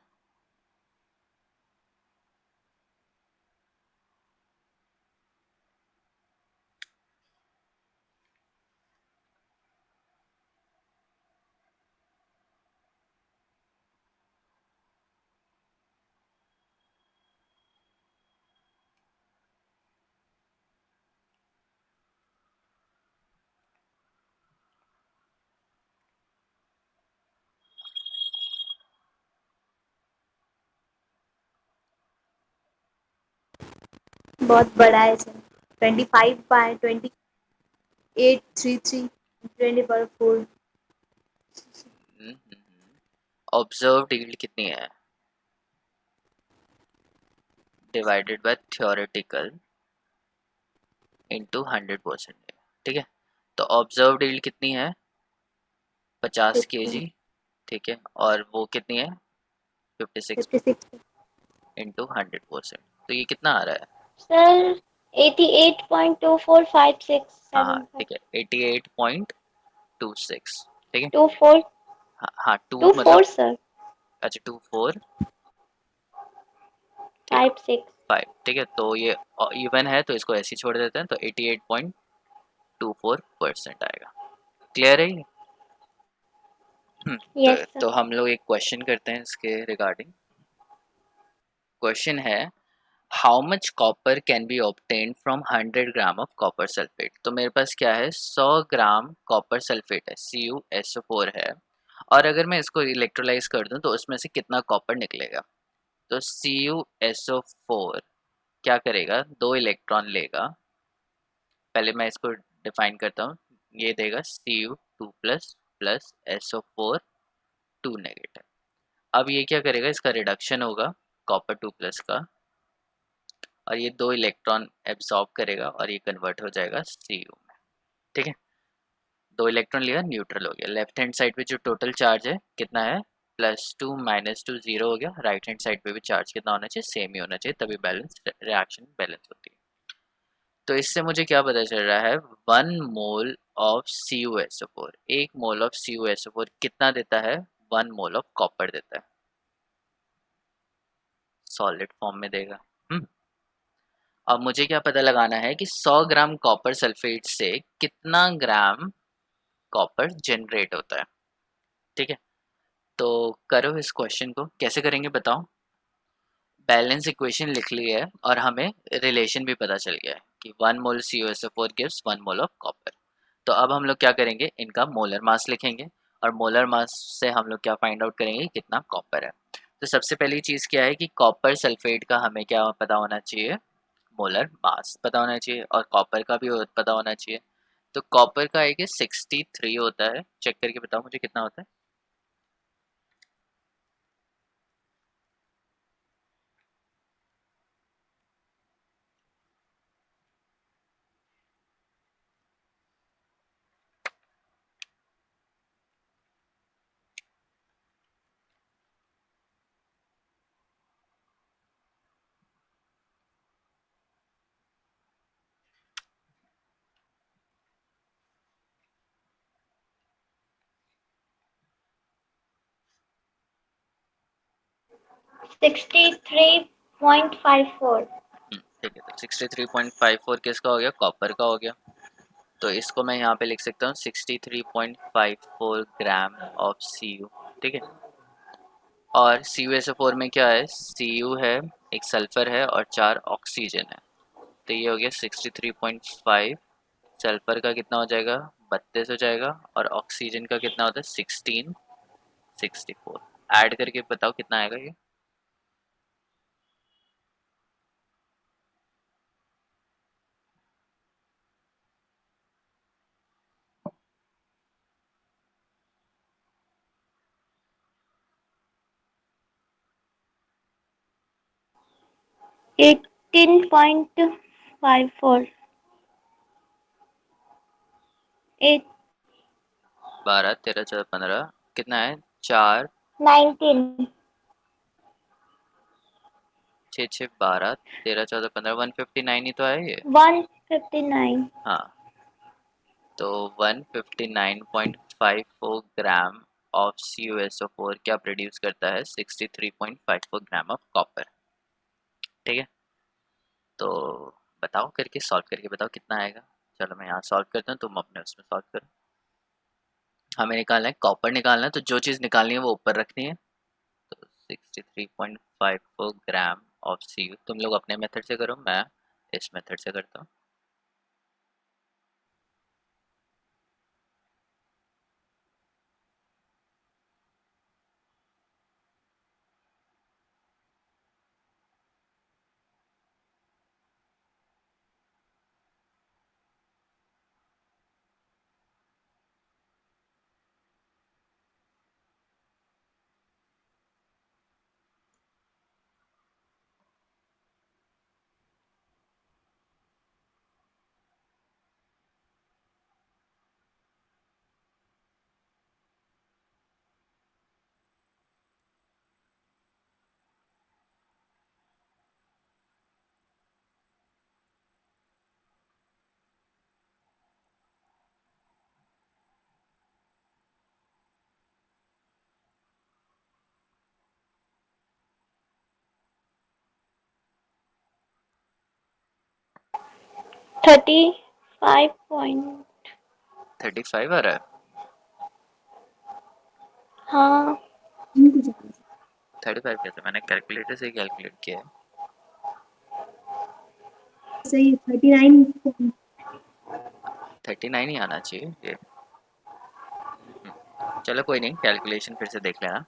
बहुत बड़ा है सर। 25/2833 20/4. ऑब्जर्व्ड यील्ड कितनी है, डिवाइडेड बाय थ्योरेटिकल इंटू 100%। ठीक है, तो ऑब्जर्व्ड यील्ड कितनी है, 50 केजी। ठीक है, और वो कितनी है, 56 56. इंटू 100%, तो ये कितना आ रहा है। सर 88.245675. हाँ ठीक है, 88.26। ठीक है, 24. हाँ हाँ, टू 24 मतलब, सर. अच्छा 24, ठीक, 56. 5। ठीक है, तो ये इवन है तो इसको ऐसे ही छोड़ देते हैं, तो 88.24% आएगा। क्लियर है ये? Yes, sir. तो हम लोग एक क्वेश्चन करते हैं इसके रिगार्डिंग। क्वेश्चन है, how much copper can be obtain from 100 gram of copper sulphate. तो मेरे पास क्या है, 100 ग्राम कॉपर सल्फेट है, CuSO4 है, और अगर मैं इसको इलेक्ट्रोलाइज कर दूं तो उसमें से कितना कॉपर निकलेगा। तो CuSO4 क्या करेगा, 2 इलेक्ट्रॉन लेगा, पहले मैं इसको डिफाइन करता हूँ, ये देगा Cu2 plus plus SO4 2 negative. अब ये क्या करेगा, इसका रिडक्शन होगा कॉपर 2 प्लस का, और ये 2 इलेक्ट्रॉन एब्सॉर्ब करेगा और ये कन्वर्ट हो जाएगा Cu में। ठीक है, 2 इलेक्ट्रॉन लिया, न्यूट्रल हो गया। लेफ्ट हैंड साइड पे जो टोटल चार्ज है कितना है, +2 -2 0 हो गया। राइट हैंड साइड पे भी चार्ज कितना होना चाहिए, सेम ही होना चाहिए, तभी बैलेंस रिएक्शन बैलेंस होती है। तो इससे मुझे क्या पता चल रहा है, 1 mole of CuSO4, 1 mole of CuSO4 कितना देता है, 1 मोल ऑफ कॉपर देता है, सॉलिड फॉर्म में देगा। अब मुझे क्या पता लगाना है कि 100 ग्राम कॉपर सल्फेट से कितना ग्राम कॉपर जनरेट होता है। ठीक है, तो करो इस क्वेश्चन को, कैसे करेंगे बताओ। बैलेंस इक्वेशन लिख ली है और हमें रिलेशन भी पता चल गया है कि 1 मोल CuSO4 gives 1 mole of copper. तो अब हम लोग क्या करेंगे, इनका मोलर मास लिखेंगे और मोलर मास से हम लोग क्या फाइंड आउट करेंगे कितना कॉपर है। तो सबसे पहली चीज़ क्या है कि कॉपर सल्फेट का हमें क्या पता होना चाहिए, मोलर मास पता होना चाहिए, और कॉपर का भी पता होना चाहिए। तो कॉपर का है कि 63 होता है, चेक करके बताओ मुझे कितना होता है। 63.54। ठीक है, तो 63.54 किसका हो गया, कॉपर का हो गया। तो इसको मैं यहाँ पे लिख सकता हूँ 63.54 ग्राम ऑफ Cu। ठीक है, और CuSO4 में क्या है, Cu है, एक सल्फर है और 4 ऑक्सीजन है। तो ये हो गया 63.5, सल्फर का कितना हो जाएगा 32 हो जाएगा, और ऑक्सीजन का कितना होता है 1664। ऐड करके बताओ कितना आएगा ये। 18.54। 8 12 13 14 15 कितना है, 4 19 6 6 12 13 14 15 159 ही तो है ये। 159। हाँ, तो 159.54 ग्राम ऑफ CuSO4 क्या प्रोड्यूस करता है, 63.54 ग्राम ऑफ कॉपर। ठीक है, तो बताओ करके सॉल्व करके बताओ कितना आएगा। चलो मैं यहाँ सॉल्व करता हूँ, तुम अपने उसमें सॉल्व करो। हमें निकालना है, कॉपर निकालना है, तो जो चीज़ निकालनी है वो ऊपर रखनी है। तो 63.54 ग्राम ऑफ Cu, तुम लोग अपने मेथड से करो, मैं इस मेथड से करता हूँ। 35 पॉइंट। 35 आ रहा है। हाँ 35 कैसे, मैंने कैलकुलेटर से कैलकुलेट किया है। सही 39। 39 ही आना चाहिए ये। चलो कोई नहीं, कैलकुलेशन फिर से देख लेना,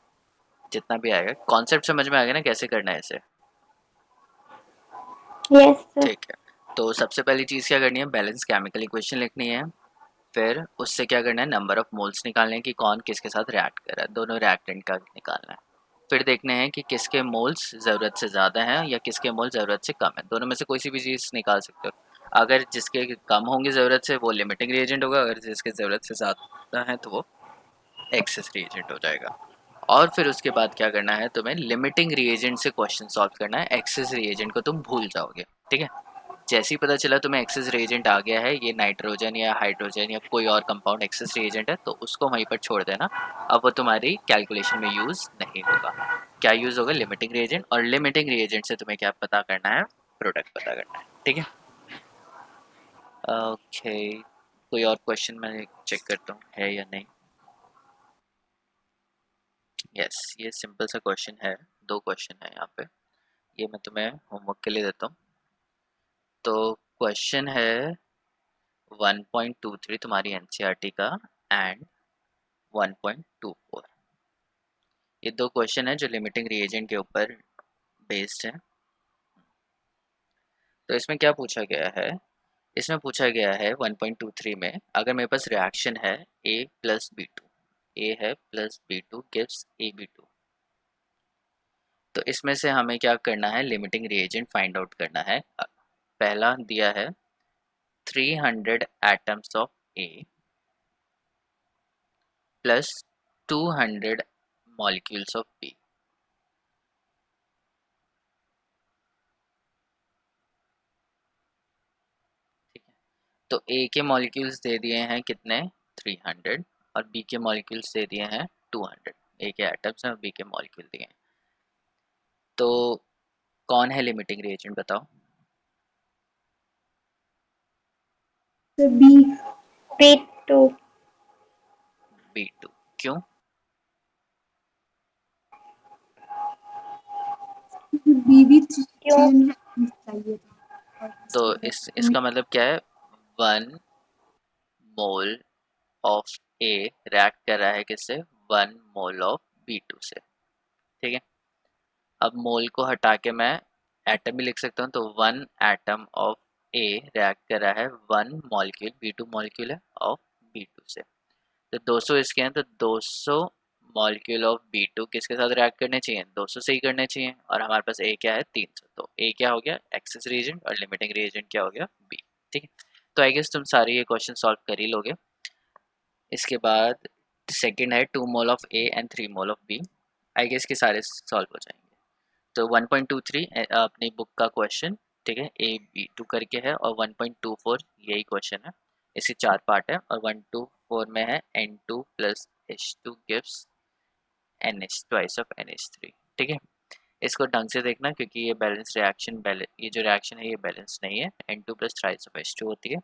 जितना भी आएगा कॉन्सेप्ट समझ में आ गया ना कैसे करना है इसे। Yes sir. ठीक है, तो सबसे पहली चीज़ क्या करनी है, बैलेंस केमिकल इक्वेशन लिखनी है। फिर उससे क्या करना है, नंबर ऑफ मोल्स निकालने हैं कि कौन किसके साथ रिएक्ट कर रहा है, दोनों रिएक्टेंट का निकालना है। फिर देखना है कि किसके मोल्स ज़रूरत से ज़्यादा हैं या किसके मोल ज़रूरत से कम है, दोनों में से कोई सी भी चीज़ निकाल सकते हो। अगर जिसके कम होंगे ज़रूरत से वो लिमिटिंग रिएजेंट होगा, अगर जिसके ज़रूरत से ज़्यादा है तो वो एक्सेस रिएजेंट हो जाएगा। और फिर उसके बाद क्या करना है, तुम्हें लिमिटिंग रिएजेंट से क्वेश्चन सॉल्व करना है, एक्सेस रिएजेंट को तुम भूल जाओगे। ठीक है, जैसे ही पता चला तुम्हें एक्सेस रिएजेंट आ गया है, ये नाइट्रोजन या हाइड्रोजन या कोई और कंपाउंड एक्सेस रिएजेंट है, तो उसको वहीं पर छोड़ देना। अब वो तुम्हारी कैलकुलेशन में यूज नहीं होगा। क्या यूज होगा? Limiting reagent. और लिमिटिंग रिएजेंट से तुम्हें क्या पता करना है? प्रोडक्ट पता करना है। ठीक है, ओके। कोई और क्वेश्चन मैं चेक करता हूँ है या नहीं। यस, ये सिंपल सा क्वेश्चन है, 2 क्वेश्चन है यहाँ पे। ये मैं तुम्हें होमवर्क के लिए देता हूँ। तो क्वेश्चन है 1.23 तुम्हारी एनसीईआरटी का एंड 1.24। ये 2 क्वेश्चन है जो लिमिटिंग रिएजेंट के ऊपर बेस्ड है। तो इसमें क्या पूछा गया है? इसमें पूछा गया है 1.23 में, अगर मेरे पास रिएक्शन है A प्लस B2, A है प्लस B2 गिव्स AB2, तो इसमें से हमें क्या करना है? लिमिटिंग रिएजेंट फाइंड आउट करना है। पहला दिया है 300 atoms of A plus 200 molecules of B। ठीक है, तो A के मॉलिक्यूल्स दे दिए हैं कितने? 300, और B के मॉलिक्यूल्स दे दिए हैं 200। A के एटम्स हैं और B के मॉलिक्यूल दिए हैं। तो कौन है लिमिटिंग रिएजेंट बताओ? तो बी। B2 B2। क्यों? बी भी क्यों? सेम है चाहिए था और तो इसलिए इसका मतलब क्या है? 1 मोल ऑफ A रिएक्ट कर रहा है किससे? 1 मोल ऑफ B2 से। ठीक है, अब मोल को हटा के मैं एटम भी लिख सकता हूँ, तो 1 एटम ऑफ A रिएक्ट कर रहा है 1 मॉलिक्यूल, B2 मॉलिक्यूल है, ऑफ B2 से। तो 200 इसके हैं, तो 200 मॉलिक्यूल ऑफ B2 किसके साथ रिएक्ट करने चाहिए? 200 से ही करने चाहिए। और हमारे पास A क्या है? 300। तो A क्या हो गया? एक्सेस रिएजेंट, और लिमिटिंग रिएजेंट क्या हो गया? B। ठीक है, तो आई गेस तुम सारे ये क्वेश्चन सॉल्व कर ही लोगे। इसके बाद सेकंड है 2 mole of A and 3 mole of B। I guess के सारे सॉल्व हो जाएंगे। तो 1.23 अपनी बुक का क्वेश्चन, ठीक है, AB2 करके है, और 1.24 यही क्वेश्चन है। इसके 4 पार्ट है, और 124 में है N2 plus H2 gives NH twice of NH3। ठीक है, इसको ढंग से देखना, क्योंकि ये बैलेंस रिएक्शन, ये जो रिएक्शन है ये बैलेंस नहीं है। N2 प्लस ट्राइस ऑफ H2 होती है।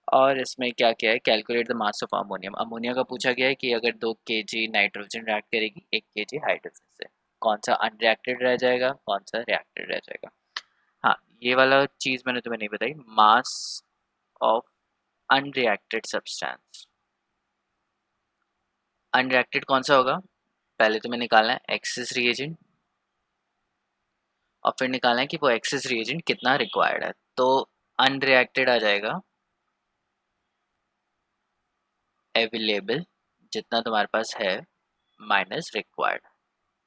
और इसमें क्या क्या है? Calculate the mass of ammonium. Ammonia का पूछा गया है कि अगर 2 kg नाइट्रोजन रिएक्ट करेगी 1 kg हाइड्रोजन से, कौन सा अनरिएक्टेड रह जाएगा, कौन सा रिएक्टेड रह जाएगा। हाँ, ये वाला चीज़ मैंने तुम्हें नहीं बताई, mass of unreacted substance. Unreacted कौन सा होगा? पहले तुम्हें निकालना है एक्सेस रिएजेंट, और फिर निकालना है कि वो एक्सेस रिएजेंट कितना रिक्वायर्ड है। तो अनरिएक्टेड आ जाएगा अवेलेबल, जितना तुम्हारे पास है, माइनस रिक्वायर्ड।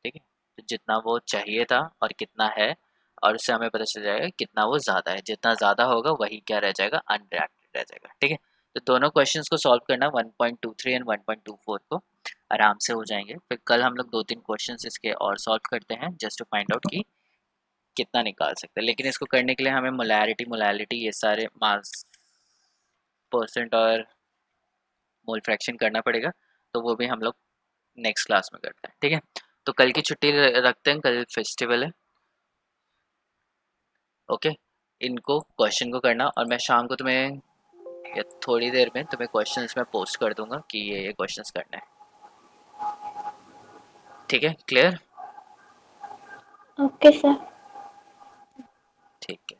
ठीक है, तो जितना वो चाहिए था और कितना है, और उससे हमें पता चल जाएगा कितना वो ज़्यादा है। जितना ज़्यादा होगा वही क्या रह जाएगा? अनरिएक्टेड रह जाएगा। ठीक है, तो दोनों क्वेश्चंस को सॉल्व करना 1.23 एंड 1.24 को आराम से हो जाएंगे। फिर कल हम लोग 2-3 क्वेश्चंस इसके और सॉल्व करते हैं, जस्ट टू फाइंड आउट कि कितना निकाल सकते हैं। लेकिन इसको करने के लिए हमें मोलैरिटी ये सारे मास, परसेंट और मोल फ्रैक्शन करना पड़ेगा। तो वो भी हम लोग नेक्स्ट क्लास में करते हैं। ठीक है, तो कल की छुट्टी रखते हैं, कल फेस्टिवल है। ओके, इनको क्वेश्चन को करना, और मैं शाम को तुम्हें या थोड़ी देर में तुम्हें क्वेश्चंस में पोस्ट कर दूंगा कि ये क्वेश्चंस करना है। ठीक है, क्लियर? Okay sir. ठीक है।